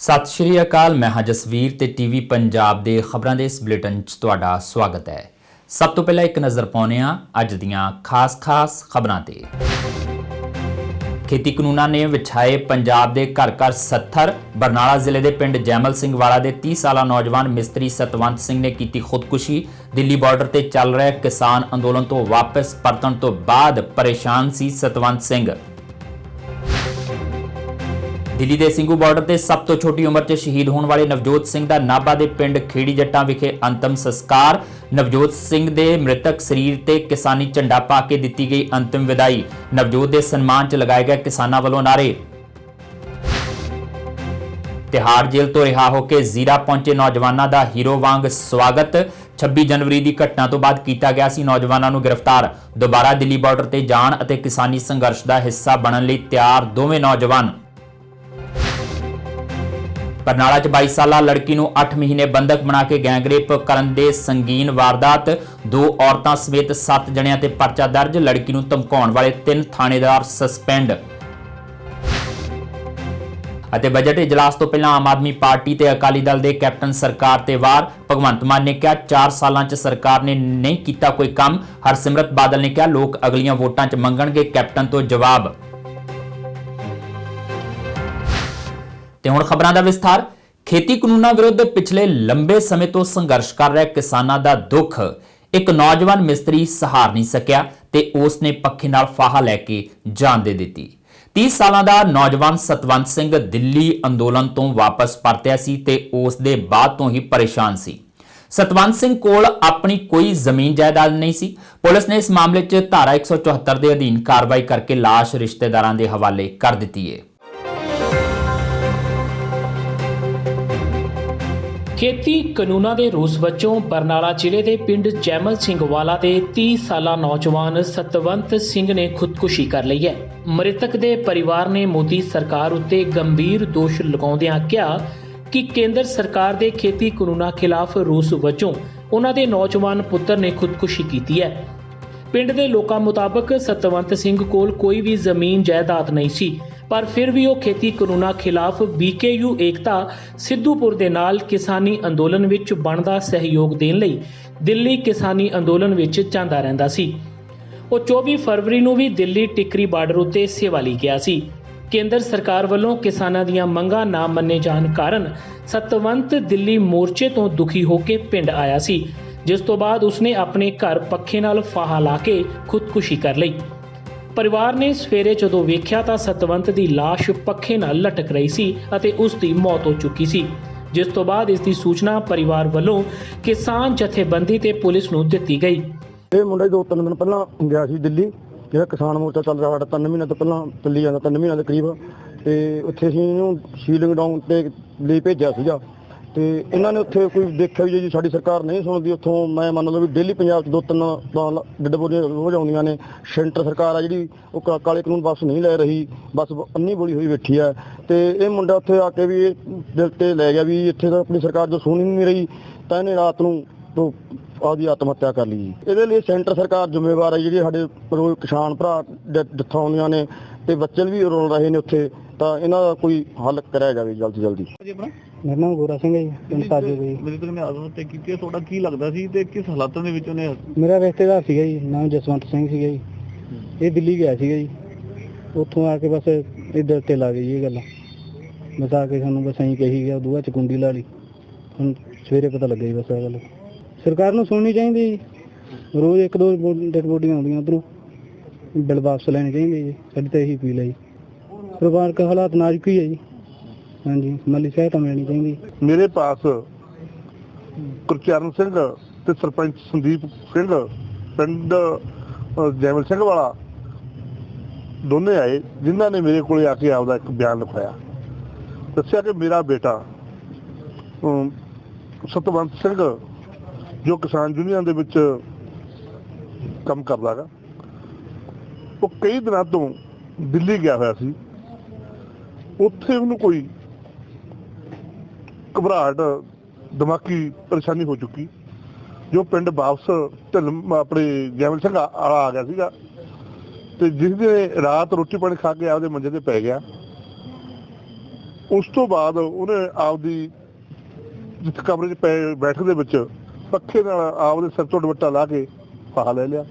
सत श्री अकाल। मैं हाँ जसवीर ते टीवी पंजाब दे खबरां दे इस बुलेटिन च तुहाडा स्वागत है। सब तो पहला एक नज़र पाउने आ अज दीआं खास खबरां ते। खेती कानूनां ने विछाए पंजाब दे घर घर सत्थर। बरनाला जिले के पिंड जैमल सिंह वाला के 30 साला नौजवान मिस्त्री सतवंत सिंह ने की खुदकुशी। दिल्ली बॉर्डर से चल रहे किसान अंदोलन तो वापस परतण तो बाद परेशान सी सतवंत सिंह। दिल्ली के ਸਿੰਘੂ बॉर्डर से सब तो छोटी उम्र च शहीद होने वाले नवजोत सिंह का नाभा के पिंड खेड़ी जट्टां विखे अंतिम संस्कार। नवजोत सिंह के मृतक शरीर ते किसानी झंडा पा के दी गई अंतिम विदाई। नवजोत के सन्मान च लगाए गए किसानों वालों नारे। तिहाड़ जेल तो रिहा होकर जीरा पहुंचे नौजवानों का हीरो वांग स्वागत। 26 जनवरी की घटना तो बाद किया गया सी नौजवानों को गिरफ्तार। दोबारा दिल्ली बॉर्डर से जाण अते किसानी संघर्ष का हिस्सा बनने लई तैयार दोवें नौजवान। बरनाला च 22 साला लड़की ਨੂੰ 8 महीने बंधक बना के गैंगरेप ਕਰਨ ਦੇ संगीन वारदात। 2 औरतां समेत 7 जणिਆਂ ਤੇ ਪਰਚਾ ਦਰਜ। लड़की ਨੂੰ ਧਮਕਾਉਣ ਵਾਲੇ 3 ਥਾਣੇਦਾਰ ਸਸਪੈਂਡ। ਅਤੇ ਬਜਟ ਇਜਲਾਸ ਤੋਂ ਪਹਿਲਾਂ ਆਮ ਆਦਮੀ ਪਾਰਟੀ ਤੇ ਅਕਾਲੀ ਦਲ ਦੇ ਕੈਪਟਨ ਸਰਕਾਰ ਤੇ ਵਾਰ। ਭਗਵੰਤ ਮਾਨ ਨੇ ਕਿਹਾ 4 ਸਾਲਾਂ 'ਚ ਸਰਕਾਰ ਨੇ ਨਹੀਂ ਕੀਤਾ ਕੋਈ ਕੰਮ। ਹਰਸਿਮਰਤ ਬਾਦਲ ਨੇ ਕਿਹਾ ਲੋਕ ਅਗਲੀਆਂ ਵੋਟਾਂ 'ਚ ਮੰਗਣਗੇ ਕੈਪਟਨ ਤੋਂ ਜਵਾਬ। ਤੇ ਹੁਣ ਖਬਰਾਂ ਦਾ ਵਿਸਥਾਰ। खेती कानूनां विरुद्ध पिछले लंबे समय तो संघर्ष कर रहे किसानां दा दुख एक नौजवान मिस्त्री सहार नहीं सकिया ते उसने पक्खे नाल फाहा लैके जान दे दित्ती। 30 सालां दा नौजवान सतवंत सिंह दिल्ली अंदोलन तो वापस परतिया सी ते उस दे बाद तो ही परेशान सी। सतवंत सिंह कोल अपनी कोई जमीन जायदाद नहीं सी। पुलिस ने इस मामले च धारा 174 के अधीन कार्रवाई करके लाश रिश्तेदारां दे हवाले कर दित्ती है। खेती कानूनां दे रोस वजों बरनाला जिले के पिंड जैमल सिंह वाला के 30 साला नौजवान सतवंत सिंह ने खुदकुशी कर ली है। मृतक के परिवार ने मोदी सरकार उत्ते गंभीर दोष लगाउंदियां कहा कि केंद्र सरकार के खेती कानूनां खिलाफ रोस वजों उन्हां दे नौजवान पुत्र ने खुदकुशी की है। पिंड के लोगों मुताबक सतवंत सिंह कोल कोई भी जमीन जायदाद नहीं सी, पर फिर भी वो खेती कानूनां खिलाफ BKU एकता सिद्धूपुर दे नाल किसानी अंदोलन विच बनदा सहयोग देण लई दिल्ली किसानी अंदोलन विच जांदा रहिंदा सी। वो 24 फरवरी नूं भी दिल्ली टिकरी बार्डर उत्ते सेवा लई गया सी। केंद्र सरकार वालों किसानां दीआं मंगां ना मन्ने जाण कारण सतवंत दिल्ली मोर्चे तो दुखी होकर पिंड आया सी, जिस तो बाद उसने अपने घर पक्खे नाल फाहा ला के खुदकुशी कर लई। परिवार ने सवेरे जदों वेख्या तां सतवंत दी लाश पक्खे नाल लटक रही सी अते उस दी मौत हो चुकी सी, जिस तो बाद इसकी सूचना परिवार वालों किसान जथेबंदी ते पुलिस नूं दित्ती गई। ਇਹ ਮੁੰਡਾ 2-3 ਦਿਨ ਪਹਿਲਾਂ ਗਿਆ ਸੀ ਦਿੱਲੀ, ਜਿਹੜਾ ਕਿਸਾਨ ਮੋਰਚਾ ਚੱਲ ਰਿਹਾ ਸਾਡਾ 3 ਮਹੀਨੇ ਤੋਂ ਪਹਿਲਾਂ ਚੱਲੀ ਜਾਂਦਾ, 3 ਮਹੀਨਿਆਂ ਦੇ ਕਰੀਬ। ਤੇ ਉੱਥੇ ਅਸੀਂ ਇਹਨੂੰ ਸ਼ੀਲਿੰਗ ਡਾਊਨ ਤੇ ਲਈ ਭੇਜਿਆ ਸੀਗਾ ਤੇ ਇਹਨਾਂ ਨੇ ਉੱਥੇ ਕੋਈ ਦੇਖਿਆ ਵੀ ਜੀ ਸਾਡੀ ਸਰਕਾਰ ਨਹੀਂ ਸੁਣਦੀ। ਉੱਥੋਂ ਮੈਂ ਮੰਨ ਲਓ ਵੀ ਡੇਲੀ ਪੰਜਾਬ 'ਚ 2-3 ਡੱਡ ਬੋਲੀਆਂ ਰੋਜ਼ ਆਉਂਦੀਆਂ ਨੇ। ਸੈਂਟਰ ਸਰਕਾਰ ਆ ਜਿਹੜੀ ਉਹ ਕਾਲੇ ਕਾਨੂੰਨ ਵਾਪਸ ਨਹੀਂ ਲੈ ਰਹੀ, ਬਸ ਅੰਨੀ ਬੋਲੀ ਹੋਈ ਬੈਠੀ ਆ। ਤੇ ਇਹ ਮੁੰਡਾ ਉੱਥੇ ਆ ਕੇ ਵੀ ਇਹ ਦਿਲ ਤੇ ਲੈ ਗਿਆ ਵੀ ਇੱਥੇ ਤਾਂ ਆਪਣੀ ਸਰਕਾਰ ਜੋ ਸੁਣ ਹੀ ਨਹੀਂ ਰਹੀ, ਤਾਂ ਇਹਨੇ ਰਾਤ ਨੂੰ ਆਪਦੀ ਆਤਮ ਹੱਤਿਆ ਕਰ ਲਈ। ਇਹਦੇ ਲਈ ਸੈਂਟਰ ਸਰਕਾਰ ਜ਼ਿੰਮੇਵਾਰ ਹੈ। ਜਿਹੜੀ ਸਾਡੇ ਰੋਜ਼ ਕਿਸਾਨ ਭਰਾ ਡੈਥਾਂ ਆਉਂਦੀਆਂ ਨੇ ਤੇ ਬੱਚੇ ਵੀ ਰੋਲ ਰਹੇ ਨੇ ਉੱਥੇ, ਤਾਂ ਇਹਨਾਂ ਦਾ ਕੋਈ ਹੱਲ ਕਰਿਆ ਜਾਵੇ ਜਲਦੀ ਜਲਦੀ। ਮੇਰਾ ਨਾਮ ਗੋਰਾ ਸਿੰਘ ਹੈ ਜੀ, ਪਿੰਡ ਸਾਜੋ ਜੀ। ਮੇਰੇ ਤੋਂ ਮੈਂ ਆਦਮ ਤੇ ਕੀਤੀ। ਤੁਹਾਡਾ ਕੀ ਲੱਗਦਾ ਸੀ ਤੇ ਕਿਸ ਹਾਲਾਤਾਂ ਦੇ ਵਿੱਚ ਉਹਨੇ? ਮੇਰਾ ਰਿਸ਼ਤੇਦਾਰ ਸੀਗਾ ਜੀ, ਨਾਮ ਜਸਵੰਤ ਸਿੰਘ ਸੀਗਾ ਜੀ। ਇਹ ਦਿੱਲੀ ਗਿਆ ਸੀਗਾ ਜੀ, ਉੱਥੋਂ ਆ ਕੇ ਬਸ ਇੱਧਰ ਤੇ ਲਾ ਗਈ ਇਹ ਗੱਲ। ਬਸ ਆ ਕੇ ਸਾਨੂੰ ਬਸ ਐਂ ਕਹੀ ਗਿਆ, ਦੂਆ ਚ ਕੁੰਡੀ ਲਾ ਲਈ। ਹੁਣ ਸਵੇਰੇ ਪਤਾ ਲੱਗਾ ਜੀ ਬਸ ਇਹ ਗੱਲ। ਸਰਕਾਰ ਨੂੰ ਸੁਣਨੀ ਚਾਹੀਦੀ ਜੀ। ਰੋਜ਼ 1-2 ਡੈਡ ਬੋਡੀਆਂ ਆਉਂਦੀਆਂ ਉੱਧਰੋਂ, ਬਿੱਲ ਵਾਪਸ ਲੈਣੇ ਚਾਹੀਦੇ ਜੀ। ਸਾਡੀ ਤਾਂ ਇਹੀ ਅਪੀਲ ਹੈ ਜੀ। ਪਰਿਵਾਰਕ ਹਾਲਾਤ ਨਾਜ਼ੁਕ ਹੀ ਹੈ ਜੀ। ਹਾਂਜੀ, ਮਾਲੀ ਸਹਾਇਤਾ ਮਿਲਣੀ ਚਾਹੀਦੀ। ਮੇਰੇ ਪਾਸ ਗੁਰਚਰਨ ਸਿੰਘ ਤੇ ਸਰਪੰਚ ਸੰਦੀਪ ਸਿੰਘ ਪਿੰਡ ਜੈਮਲ ਸਿੰਘ ਵਾਲਾ ਦੋਨੇ ਆਏ, ਜਿਨ੍ਹਾਂ ਨੇ ਮੇਰੇ ਕੋਲ ਆ ਕੇ ਆਪਦਾ ਇੱਕ ਬਿਆਨ ਲਿਖਾਇਆ। ਦੱਸਿਆ ਕਿ ਮੇਰਾ ਬੇਟਾ ਸਤਵੰਤ ਸਿੰਘ ਜੋ ਕਿਸਾਨ ਯੂਨੀਅਨ ਦੇ ਵਿੱਚ ਕੰਮ ਕਰਦਾ ਹੈਗਾ, ਉਹ ਕਈ ਦਿਨਾਂ ਤੋਂ ਦਿੱਲੀ ਗਿਆ ਹੋਇਆ ਸੀ। ਉੱਥੇ ਉਹਨੂੰ ਕੋਈ ਘਬਰਾਹਟ, ਦਿਮਾਗੀ ਪਰੇਸ਼ਾਨੀ ਹੋ ਚੁੱਕੀ, ਜੋ ਪਿੰਡ ਵਾਪਸ ਆਪਣੇ ਜੈਮਲ ਸਿੰਘ ਵਾਲਾ ਆ ਗਿਆ ਸੀਗਾ। ਤੇ ਜਿਸ ਦਿਨ ਰਾਤ ਰੋਟੀ ਪਾਣੀ ਖਾ ਕੇ ਆਪਦੇ ਮੰਜੇ ਤੇ ਪੈ ਗਿਆ, ਉਸ ਤੋਂ ਬਾਅਦ ਉਹਨੇ ਆਪਦੀ ਜਿਸ ਕਮਰੇ 'ਚ ਪਏ ਬੈਠਕ ਦੇ ਵਿੱਚ ਪੱਖੇ ਨਾਲ ਆਪਦੇ ਸਿਰ ਤੋਂ ਦੁਪੱਟਾ ਲਾ ਕੇ ਫਾਹਾ ਲੈ ਲਿਆ।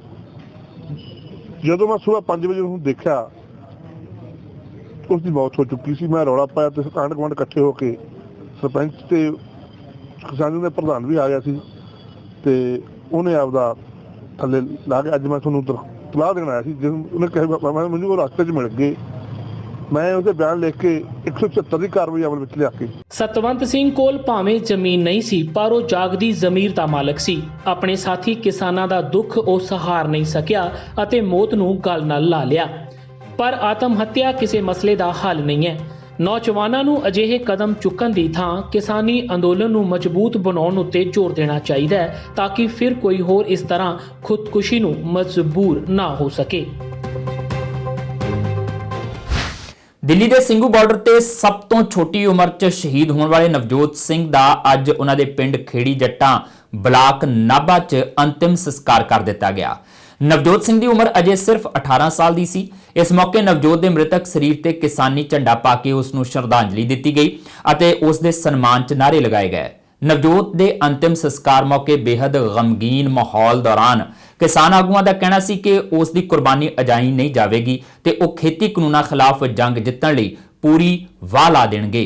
ਜਦੋਂ ਮੈਂ ਸੁਬਾਹ 5 ਵਜੇ ਉਹਨੂੰ ਦੇਖਿਆ ਉਸ ਦੀ ਮੌਤ ਹੋ ਚੁੱਕੀ ਸੀ। ਮੈਂ ਰੌਲਾ ਪਾਇਆ ਤੇ ਆਂਢ ਗੁਆਂਢ ਇਕੱਠੇ ਹੋ ਕੇ ਸਰਪੰਚ ਤੇ ਕਿਸਾਨਾਂ ਦੇ ਪ੍ਰਧਾਨ ਵੀ ਆ ਗਿਆ ਸੀ ਤੇ ਉਹਨੇ ਆਪਦਾ ਥੱਲੇ ਲਾ ਕੇ ਅੱਜ ਮੈਂ ਤੁਹਾਨੂੰ ਤਲਾਹ ਦੇਣ ਆਇਆ ਸੀ। ਜਦੋਂ ਉਹਨੇ ਕਿਹਾ ਮੈਨੂੰ ਉਹ ਰਸਤੇ 'ਚ ਮਿਲ ਗਏ, ਮੈਂ ਉਹਦੇ ਬਿਆਨ ਲਿਖ ਕੇ 176 ਦੀ ਕਾਰਵਾਈ ਅਮਲ ਵਿੱਚ ਲਿਆ ਕੇ। ਸਤਵੰਤ ਸਿੰਘ ਕੋਲ ਭਾਵੇਂ ਜ਼ਮੀਨ ਨਹੀਂ ਸੀ, ਪਰ ਉਹ ਜਾਗਦੀ ਜ਼ਮੀਰ ਦਾ ਮਾਲਕ ਸੀ। ਆਪਣੇ ਸਾਥੀ ਕਿਸਾਨਾਂ ਦਾ ਦੁੱਖ ਉਹ ਸਹਾਰ ਨਹੀਂ ਸਕਿਆ ਅਤੇ ਮੌਤ ਨੂੰ ਗਲ ਨਾਲ ਲਾ ਲਿਆ। ਪਰ ਆਤਮ ਹੱਤਿਆ ਕਿਸੇ ਮਸਲੇ ਦਾ ਹੱਲ ਨਹੀਂ ਹੈ। ਨੌਜਵਾਨਾਂ ਨੂੰ ਅਜਿਹੇ ਕਦਮ ਚੁੱਕਣ ਦੀ ਥਾਂ ਕਿਸਾਨੀ ਅੰਦੋਲਨ ਨੂੰ ਮਜ਼ਬੂਤ ਬਣਾਉਣ ਉੱਤੇ ਜ਼ੋਰ ਦੇਣਾ ਚਾਹੀਦਾ ਹੈ ਤਾਂ ਕਿ ਫਿਰ ਕੋਈ ਹੋਰ ਇਸ ਤਰ੍ਹਾਂ ਖੁਦਕੁਸ਼ੀ ਨੂੰ ਮਜਬੂਰ ਨਾ ਹੋ ਸਕੇ। ਦਿੱਲੀ ਦੇ ਸਿੰਘੂ ਬਾਰਡਰ ਤੇ ਸਭ ਤੋਂ ਛੋਟੀ ਉਮਰ 'ਚ ਸ਼ਹੀਦ ਹੋਣ ਵਾਲੇ ਨਵਜੋਤ ਸਿੰਘ ਦਾ ਅੱਜ ਉਹਨਾਂ ਦੇ ਪਿੰਡ ਖੇੜੀ ਜੱਟਾਂ ਬਲਾਕ ਨਾਭਾ 'ਚ ਅੰਤਿਮ ਸੰਸਕਾਰ ਕਰ ਦਿੱਤਾ ਗਿਆ। ਨਵਜੋਤ ਸਿੰਘ ਦੀ ਉਮਰ ਅਜੇ ਸਿਰਫ 18 ਸਾਲ ਦੀ ਸੀ। ਇਸ ਮੌਕੇ ਨਵਜੋਤ ਦੇ ਮ੍ਰਿਤਕ ਸਰੀਰ ਤੇ ਕਿਸਾਨੀ ਝੰਡਾ ਪਾ ਕੇ ਉਸ ਨੂੰ ਸ਼ਰਧਾਂਜਲੀ ਦਿੱਤੀ ਗਈ ਅਤੇ ਉਸ ਦੇ ਸਨਮਾਨ 'ਚ ਨਾਅਰੇ ਲਗਾਏ ਗਏ। ਨਵਜੋਤ ਦੇ ਅੰਤਿਮ ਸੰਸਕਾਰ ਮੌਕੇ ਬੇहद ਗਮਗੀਨ ਮਾਹੌਲ ਦੌਰਾਨ ਕਿਸਾਨ ਆਗੂਆਂ ਦਾ ਕਹਿਣਾ ਸੀ ਕਿ ਉਸ ਦੀ ਕੁਰਬਾਨੀ ਅਜਾਈ ਨਹੀਂ ਜਾਵੇਗੀ ਤੇ ਉਹ ਖੇਤੀ ਕਾਨੂੰਨਾਂ ਖਿਲਾਫ ਜੰਗ ਜਿੱਤਣ ਲਈ ਪੂਰੀ ਵਾਹ ਲਾ ਦੇਣਗੇ।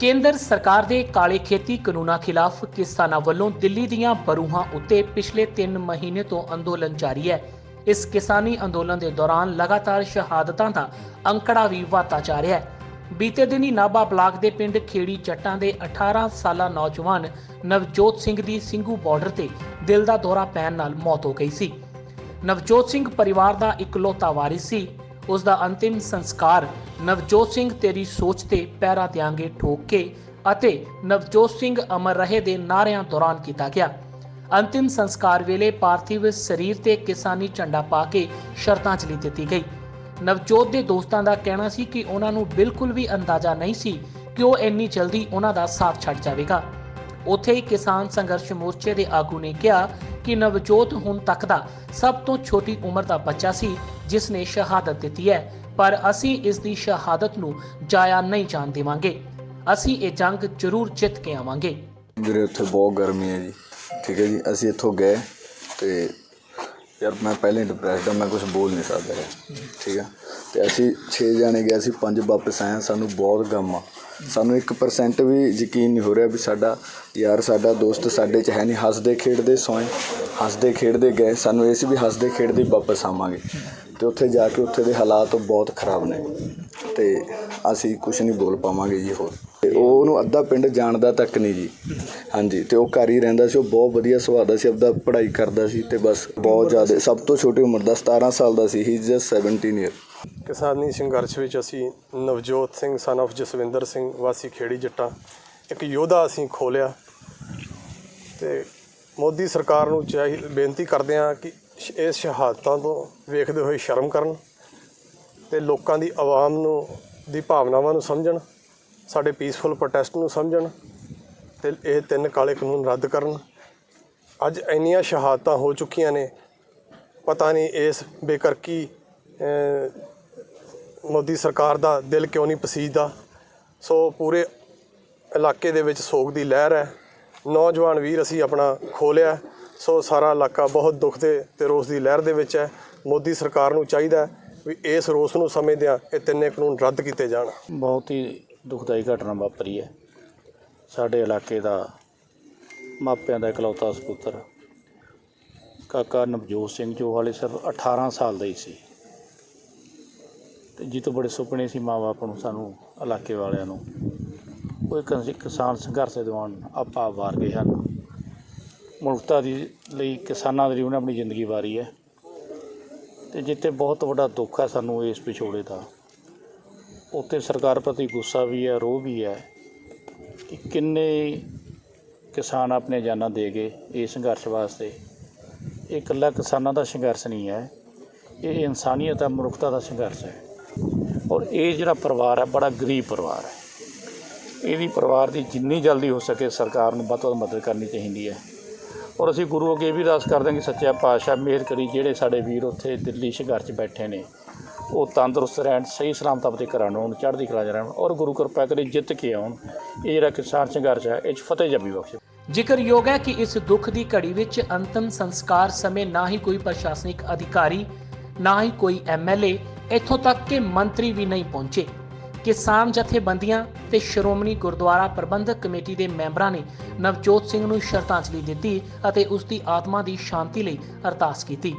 ਕੇਂਦਰ ਸਰਕਾਰ ਦੇ ਕਾਲੇ ਖੇਤੀ ਕਾਨੂੰਨਾਂ ਖਿਲਾਫ ਕਿਸਾਨਾਂ ਵੱਲੋਂ ਦਿੱਲੀ ਦੀਆਂ ਬਰੂਹਾਂ ਉੱਤੇ ਪਿਛਲੇ 3 ਮਹੀਨੇ ਤੋਂ ਅੰਦੋਲਨ ਜਾਰੀ ਹੈ। ਇਸ ਕਿਸਾਨੀ ਅੰਦੋਲਨ ਦੇ ਦੌਰਾਨ ਲਗਾਤਾਰ ਸ਼ਹਾਦਤਾਂ ਦਾ ਅੰਕੜਾ ਵੀ ਵਧਦਾ ਜਾ ਰਿਹਾ ਹੈ। ਬੀਤੇ ਦਿਨੀ ਨਾਭਾ ਬਲਾਕ ਦੇ ਪਿੰਡ ਖੇੜੀ ਜੱਟਾਂ ਦੇ 18 ਸਾਲਾ ਨੌਜਵਾਨ ਨਵਜੋਤ ਸਿੰਘ ਦੀ ਸਿੰਘੂ ਬਾਰਡਰ ਤੇ ਦਿਲ ਦਾ ਦੌਰਾ ਪੈਣ ਨਾਲ ਮੌਤ ਹੋ ਗਈ ਸੀ। ਨਵਜੋਤ ਸਿੰਘ ਪਰਿਵਾਰ ਦਾ ਇਕਲੌਤਾ ਵਾਰਿਸ ਸੀ। ਉਸ ਦਾ ਅੰਤਿਮ ਸੰਸਕਾਰ ਨਵਜੋਤ ਸਿੰਘ ਤੇਰੀ ਸੋਚ ਤੇ ਪੈਰਾ ਦਿਆਂਗੇ ਠੋਕ ਕੇ ਅਤੇ ਨਵਜੋਤ ਸਿੰਘ ਅਮਰ ਰਹੇ ਦੇ ਨਾਅਰਿਆਂ ਦੌਰਾਨ ਕੀਤਾ ਗਿਆ। ਅੰਤਿਮ ਸੰਸਕਾਰ ਵੇਲੇ ਪਾਰਥਿਵ ਸਰੀਰ ਤੇ ਕਿਸਾਨੀ ਝੰਡਾ ਪਾ ਕੇ ਸ਼ਰਧਾਂਜਲੀ ਦਿੱਤੀ ਗਈ। ਨਵਜੋਤ ਦੇ ਦੋਸਤਾਂ ਦਾ ਕਹਿਣਾ ਸੀ ਕਿ ਉਹਨਾਂ ਨੂੰ ਬਿਲਕੁਲ ਵੀ ਅੰਦਾਜ਼ਾ ਨਹੀਂ ਸੀ ਕਿ ਉਹ ਇੰਨੀ ਜਲਦੀ ਉਹਨਾਂ ਦਾ ਸਾਥ ਛੱਡ ਜਾਵੇਗਾ। ਉੱਥੇ ਹੀ ਕਿਸਾਨ ਸੰਘਰਸ਼ ਮੋਰਚੇ ਦੇ ਆਗੂ ਨੇ ਕਿਹਾ ਕਿ ਨਵਜੋਤ ਹੁਣ ਤੱਕ ਦਾ ਸਭ ਤੋਂ ਛੋਟੀ ਉਮਰ ਦਾ ਬੱਚਾ ਸੀ ਜਿਸ ਨੇ ਸ਼ਹਾਦਤ ਦਿੱਤੀ ਹੈ, ਪਰ ਅਸੀਂ ਇਸ ਦੀ ਸ਼ਹਾਦਤ ਨੂੰ ਜਾਇਆ ਨਹੀਂ ਜਾਣ ਦੇਵਾਂਗੇ। ਅਸੀਂ ਇਹ ਜੰਗ ਜ਼ਰੂਰ ਜਿੱਤ ਕੇ ਆਵਾਂਗੇ। ਵੀਰੇ ਉੱਥੇ ਬਹੁਤ ਗਰਮੀ ਹੈ ਜੀ, ਠੀਕ ਹੈ ਜੀ। ਅਸੀਂ ਇੱਥੋਂ ਗਏ ਤੇ ਯਾਰ ਮੈਂ ਪਹਿਲੇ ਡਿਪਰੈਸਡ ਹਾਂ, ਮੈਂ ਕੁਝ ਬੋਲ ਨਹੀਂ ਸਕਦਾ ਰਿਹਾ, ਠੀਕ ਹੈ। ਤੇ ਅਸੀਂ 6 ਜਾਣੇ ਗਏ, ਅਸੀਂ 5 ਵਾਪਸ ਆਏ। ਸਾਨੂੰ ਬਹੁਤ ਗਮ ਆ, ਸਾਨੂੰ 1% ਵੀ ਯਕੀਨ ਨਹੀਂ ਹੋ ਰਿਹਾ ਵੀ ਸਾਡਾ ਯਾਰ ਸਾਡਾ ਦੋਸਤ ਸਾਡੇ 'ਚ ਹੈ ਨਹੀਂ। ਹੱਸਦੇ ਖੇਡਦੇ ਸੋਏ, ਹੱਸਦੇ ਖੇਡਦੇ ਗਏ। ਸਾਨੂੰ ਇਹ ਸੀ ਵੀ ਹੱਸਦੇ ਖੇਡਦੇ ਵਾਪਸ ਆਵਾਂਗੇ ਤੇ ਉੱਥੇ ਜਾ ਕੇ ਉੱਥੇ ਦੇ ਹਾਲਾਤ ਬਹੁਤ ਖਰਾਬ ਨੇ ਤੇ ਅਸੀਂ ਕੁਝ ਨਹੀਂ ਬੋਲ ਪਾਵਾਂਗੇ ਜੀ ਹੋਰ। ਤੇ ਉਹਨੂੰ ਅੱਧਾ ਪਿੰਡ ਜਾਣਦਾ ਤੱਕ ਨਹੀਂ ਜੀ, ਹਾਂਜੀ। ਤੇ ਉਹ ਘਰ ਹੀ ਰਹਿੰਦਾ ਸੀ, ਉਹ ਬਹੁਤ ਵਧੀਆ ਸੁਭਾਅ ਦਾ ਸੀ, ਆਪਦਾ ਪੜ੍ਹਾਈ ਕਰਦਾ ਸੀ ਤੇ ਬਸ ਬਹੁਤ ਜ਼ਿਆਦਾ ਸਭ ਤੋਂ ਛੋਟੀ ਉਮਰ ਦਾ 17 ਸਾਲ ਦਾ ਸੀ। He is just 17 year. ਕਿਸਾਨੀ ਸੰਘਰਸ਼ ਵਿੱਚ ਅਸੀਂ ਨਵਜੋਤ ਸਿੰਘ ਸਨ ਆਫ ਜਸਵਿੰਦਰ ਸਿੰਘ ਵਾਸੀ ਖੇੜੀ ਜੱਟਾਂ ਇੱਕ ਯੋਧਾ ਅਸੀਂ ਖੋਲਿਆ ਤੇ ਮੋਦੀ ਸਰਕਾਰ ਨੂੰ ਬੇਨਤੀ ਕਰਦੇ ਹਾਂ ਕਿ ਇਸ ਸ਼ਹਾਦਤਾਂ ਤੋਂ ਵੇਖਦੇ ਹੋਏ ਸ਼ਰਮ ਕਰਨ ਤੇ ਲੋਕਾਂ ਦੀ ਆਵਾਮ ਨੂੰ ਦੀ ਭਾਵਨਾਵਾਂ ਨੂੰ ਸਮਝਣ, ਸਾਡੇ ਪੀਸਫੁਲ ਪ੍ਰੋਟੈਸਟ ਨੂੰ ਸਮਝਣ ਤੇ ਇਹ 3 ਕਾਲੇ ਕਾਨੂੰਨ ਰੱਦ ਕਰਨ। ਅੱਜ ਇੰਨੀਆਂ ਸ਼ਹਾਦਤਾਂ ਹੋ ਚੁੱਕੀਆਂ ਨੇ, ਪਤਾ ਨਹੀਂ ਇਸ ਬੇਕਰ ਕੀ ਮੋਦੀ ਸਰਕਾਰ ਦਾ ਦਿਲ ਕਿਉਂ ਨਹੀਂ ਪਸੀਜਦਾ। ਸੋ ਪੂਰੇ ਇਲਾਕੇ ਦੇ ਵਿੱਚ ਸੋਗ ਦੀ ਲਹਿਰ ਹੈ। ਨੌਜਵਾਨ ਵੀਰ ਅਸੀਂ ਆਪਣਾ ਖੋਲਿਆ, ਸੋ ਸਾਰਾ ਇਲਾਕਾ ਬਹੁਤ ਦੁੱਖ ਦੇ ਤੇ ਰੋਸ ਦੀ ਲਹਿਰ ਦੇ ਵਿੱਚ ਹੈ। ਮੋਦੀ ਸਰਕਾਰ ਨੂੰ ਚਾਹੀਦਾ ਵੀ ਇਸ ਰੋਸ ਨੂੰ ਸਮਝਦਿਆਂ ਇਹ 3 ਕਾਨੂੰਨ ਰੱਦ ਕੀਤੇ ਜਾਣ। ਬਹੁਤ ਹੀ ਦੁਖਦਾਈ ਘਟਨਾ ਵਾਪਰੀ ਹੈ। ਸਾਡੇ ਇਲਾਕੇ ਦਾ ਮਾਪਿਆਂ ਦਾ ਇਕਲੌਤਾ ਸਪੁੱਤਰ ਕਾਕਾ ਨਵਜੋਤ ਸਿੰਘ ਜੋ ਹਾਲੇ ਸਿਰਫ 18 ਸਾਲ ਦਾ ਹੀ ਸੀ ਤੇ ਜਿਹਦੇ ਤੋਂ ਬੜੇ ਸੁਪਨੇ ਸੀ ਮਾਂ ਬਾਪ ਨੂੰ, ਸਾਨੂੰ ਇਲਾਕੇ ਵਾਲਿਆਂ ਨੂੰ। ਉਹ ਇੱਕ ਕਿਸਾਨ ਸੰਘਰਸ਼ ਦੇ ਦੌਰਾਨ ਆਪਾ ਵਾਰ ਗਏ ਹਨ। ਮਨੁੱਖਤਾ ਦੀ ਲਈ ਕਿਸਾਨਾਂ ਦੇ ਲਈ ਉਹਨੇ ਆਪਣੀ ਜ਼ਿੰਦਗੀ ਵਾਰੀ ਹੈ ਤੇ ਜਿੱਥੇ ਬਹੁਤ ਵੱਡਾ ਦੁੱਖ ਹੈ ਸਾਨੂੰ ਇਸ ਵਿਛੋੜੇ ਦਾ, ਉੱਥੇ ਸਰਕਾਰ ਪ੍ਰਤੀ ਗੁੱਸਾ ਵੀ ਹੈ, ਰੋਹ ਵੀ ਹੈ ਕਿ ਕਿੰਨੇ ਕਿਸਾਨ ਆਪਣੇ ਜਾਨਾਂ ਦੇ ਗਏ ਇਸ ਸੰਘਰਸ਼ ਵਾਸਤੇ। ਇਹ ਇਕੱਲਾ ਕਿਸਾਨਾਂ ਦਾ ਸੰਘਰਸ਼ ਨਹੀਂ ਹੈ, ਇਹ ਇਨਸਾਨੀਅਤ ਹੈ, ਮਨੁੱਖਤਾ ਦਾ ਸੰਘਰਸ਼ ਹੈ। ਔਰ ਇਹ ਜਿਹੜਾ ਪਰਿਵਾਰ ਹੈ ਬੜਾ ਗਰੀਬ ਪਰਿਵਾਰ ਹੈ। ਇਹਦੀ ਪਰਿਵਾਰ ਦੀ ਜਿੰਨੀ ਜਲਦੀ ਹੋ ਸਕੇ ਸਰਕਾਰ ਨੂੰ ਵੱਧ ਤੋਂ ਵੱਧ ਮਦਦ ਕਰਨੀ ਚਾਹੀਦੀ ਹੈ। ਔਰ ਅਸੀਂ ਗੁਰੂ ਅੱਗੇ ਇਹ ਵੀ ਅਰਦਾਸ ਕਰਦੇ ਹਾਂ ਕਿ ਸੱਚਾ ਪਾਤਸ਼ਾਹ ਮਿਹਰ ਕਰੀ ਜਿਹੜੇ ਸਾਡੇ ਵੀਰ ਉੱਥੇ ਦਿੱਲੀ ਸੰਘਰਸ਼ 'ਚ ਬੈਠੇ ਨੇ ਉਹ ਤੰਦਰੁਸਤ ਰਹਿਣ, ਸਹੀ ਸਲਾਮਤ ਆਪਣੇ ਘਰਾਂ ਨੂੰ ਆਉਣ, ਚੜ੍ਹਦੀ ਕਲਾ 'ਚ ਰਹਿਣ ਔਰ ਗੁਰੂ ਕਿਰਪਾ ਕਰੇ ਜਿੱਤ ਕੇ ਆਉਣ। ਇਹ ਜਿਹੜਾ ਕਿਸਾਨ ਸੰਘਰਸ਼ ਹੈ ਇਹ 'ਚ ਫਤਿਹ ਜੱਬੀ ਬਖਸ਼ੇ। ਜ਼ਿਕਰਯੋਗ ਹੈ ਕਿ ਇਸ ਦੁੱਖ ਦੀ ਘੜੀ ਵਿੱਚ ਅੰਤਮ ਸੰਸਕਾਰ ਸਮੇਂ ਨਾ ਹੀ ਕੋਈ ਪ੍ਰਸ਼ਾਸਨਿਕ ਅਧਿਕਾਰੀ, ਨਾ ਹੀ ਕੋਈ ਐਮਐਲਏ, ਇੱਥੋਂ ਤੱਕ ਕਿ ਮੰਤਰੀ ਵੀ ਨਹੀਂ ਪਹੁੰਚੇ। ਕਿਸਾਨ ਜਥੇਬੰਦੀਆਂ ਤੇ ਸ਼੍ਰੋਮਣੀ ਗੁਰਦੁਆਰਾ ਪ੍ਰਬੰਧਕ ਕਮੇਟੀ ਦੇ ਮੈਂਬਰਾਂ ਨੇ ਨਵਜੋਤ ਸਿੰਘ ਨੂੰ ਸ਼ਰਧਾਂਜਲੀ ਦਿੱਤੀ ਅਤੇ ਉਸ ਦੀ ਆਤਮਾ ਦੀ ਸ਼ਾਂਤੀ ਲਈ ਅਰਦਾਸ ਕੀਤੀ।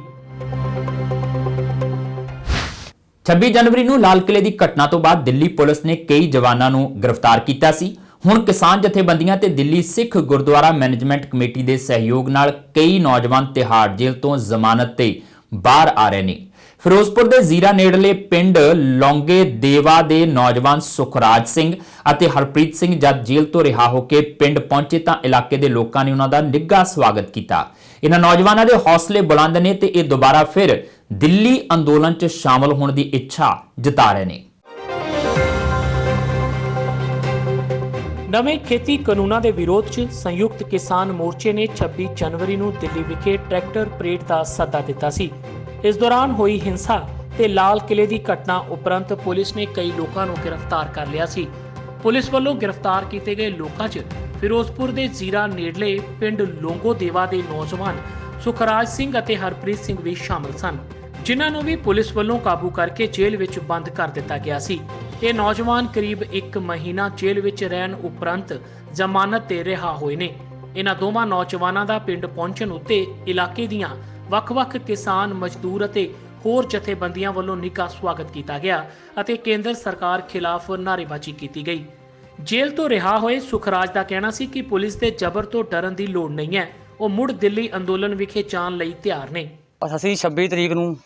26 ਜਨਵਰੀ ਨੂੰ ਲਾਲ ਕਿਲੇ ਦੀ ਘਟਨਾ ਤੋਂ ਬਾਅਦ ਦਿੱਲੀ ਪੁਲਿਸ ਨੇ ਕਈ ਜਵਾਨਾਂ ਨੂੰ ਗ੍ਰਿਫਤਾਰ ਕੀਤਾ ਸੀ। ਹੁਣ ਕਿਸਾਨ ਜਥੇਬੰਦੀਆਂ ਤੇ ਦਿੱਲੀ ਸਿੱਖ ਗੁਰਦੁਆਰਾ ਮੈਨੇਜਮੈਂਟ ਕਮੇਟੀ ਦੇ ਸਹਿਯੋਗ ਨਾਲ ਕਈ ਨੌਜਵਾਨ ਤਿਹਾੜ ਜੇਲ੍ਹ ਤੋਂ ਜ਼ਮਾਨਤ ਤੇ ਬਾਹਰ ਆ ਰਹੇ ਨੇ। ਫਿਰੋਜ਼ਪੁਰ ਦੇ ਜ਼ੀਰਾ ਨੇੜਲੇ ਪਿੰਡ ਲੌਂਗੇ ਦੇਵਾ ਦੇ ਨੌਜਵਾਨ ਸੁਖਰਾਜ ਸਿੰਘ ਅਤੇ ਹਰਪ੍ਰੀਤ ਸਿੰਘ ਜਦ ਜੇਲ੍ਹ ਤੋਂ ਰਿਹਾ ਹੋ ਕੇ ਪਿੰਡ ਪਹੁੰਚੇ ਤਾਂ ਇਲਾਕੇ ਦੇ ਲੋਕਾਂ ਨੇ ਉਹਨਾਂ ਦਾ ਨਿੱਘਾ ਸਵਾਗਤ ਕੀਤਾ। ਇਹਨਾਂ ਨੌਜਵਾਨਾਂ ਦੇ ਹੌਸਲੇ ਬੁਲੰਦ ਨੇ ਤੇ ਇਹ ਦੁਬਾਰਾ ਫਿਰ ਦਿੱਲੀ ਅੰਦੋਲਨ 'ਚ ਸ਼ਾਮਲ ਹੋਣ ਦੀ ਇੱਛਾ ਜਤਾ ਰਹੇ ਨੇ। ਨਵੇਂ ਖੇਤੀ ਕਾਨੂੰਨਾਂ ਦੇ ਵਿਰੋਧ 'ਚ ਸੰਯੁਕਤ ਕਿਸਾਨ ਮੋਰਚੇ ਨੇ 26 ਜਨਵਰੀ ਨੂੰ ਦਿੱਲੀ ਵਿਖੇ ਟਰੈਕਟਰ ਪਰੇਡ ਦਾ ਸੱਦਾ ਦਿੱਤਾ ਸੀ। ਇਸ ਦੌਰਾਨ ਹੋਈ ਹਿੰਸਾ ਤੇ ਲਾਲ ਕਿਲੇ ਦੀ ਘਟਨਾ ਉਪਰੰਤ ਪੁਲਿਸ ਨੇ ਕਈ ਲੋਕਾਂ ਨੂੰ ਗ੍ਰਿਫਤਾਰ ਕਰ ਲਿਆ ਸੀ। ਪੁਲਿਸ ਵੱਲੋਂ ਗ੍ਰਿਫਤਾਰ ਕੀਤੇ ਗਏ ਲੋਕਾਂ 'ਚ ਫਿਰੋਜ਼ਪੁਰ ਦੇ ਜ਼ੀਰਾ ਨੇੜਲੇ ਪਿੰਡ ਲੋਂਗੋ ਦੇਵਾ ਦੇ ਨੌਜਵਾਨ ਸੁਖਰਾਜ ਸਿੰਘ ਅਤੇ ਹਰਪ੍ਰੀਤ ਸਿੰਘ ਵੀ ਸ਼ਾਮਲ ਸਨ, ਜਿਨ੍ਹਾਂ ਨੂੰ ਵੀ ਪੁਲਿਸ ਵੱਲੋਂ ਕਾਬੂ ਕਰਕੇ ਜੇਲ੍ਹ ਵਿੱਚ ਬੰਦ ਕਰ ਦਿੱਤਾ ਗਿਆ ਸੀ। ਇਹ ਨੌਜਵਾਨ ਕਰੀਬ 1 ਮਹੀਨਾ ਜੇਲ੍ਹ ਵਿੱਚ ਰਹਿਣ ਉਪਰੰਤ ਜ਼ਮਾਨਤ ਤੇ ਰਿਹਾ ਹੋਏ ਨੇ। ਇਹਨਾਂ ਦੋਵਾਂ ਨੌਜਵਾਨਾਂ ਦਾ ਪਿੰਡ ਪਹੁੰਚਣ ਉੱਤੇ ਇਲਾਕੇ ਦੀਆਂ ਵੱਖ-ਵੱਖ ਕਿਸਾਨ, ਮਜ਼ਦੂਰ ਅਤੇ ਹੋਰ ਜਥੇਬੰਦੀਆਂ ਵੱਲੋਂ ਨਿੱਘਾ ਸਵਾਗਤ ਕੀਤਾ ਗਿਆ ਅਤੇ ਕੇਂਦਰ ਸਰਕਾਰ ਖਿਲਾਫ ਨਾਅਰੇਬਾਜ਼ੀ ਕੀਤੀ ਗਈ। ਜੇਲ੍ਹ ਤੋਂ ਰਿਹਾ ਹੋਏ ਸੁਖਰਾਜ ਦਾ ਕਹਿਣਾ ਸੀ ਕਿ ਪੁਲਿਸ ਦੇ ਜ਼ਬਰ ਤੋਂ ਡਰਨ ਦੀ ਲੋੜ ਨਹੀਂ ਹੈ, ਉਹ ਮੁੜ ਦਿੱਲੀ ਅੰਦੋਲਨ ਵਿਖੇ ਜਾਣ ਲਈ ਤਿਆਰ ਨੇ। ਅਸੀਂ 26 ਤਰੀਕ ਨੂੰ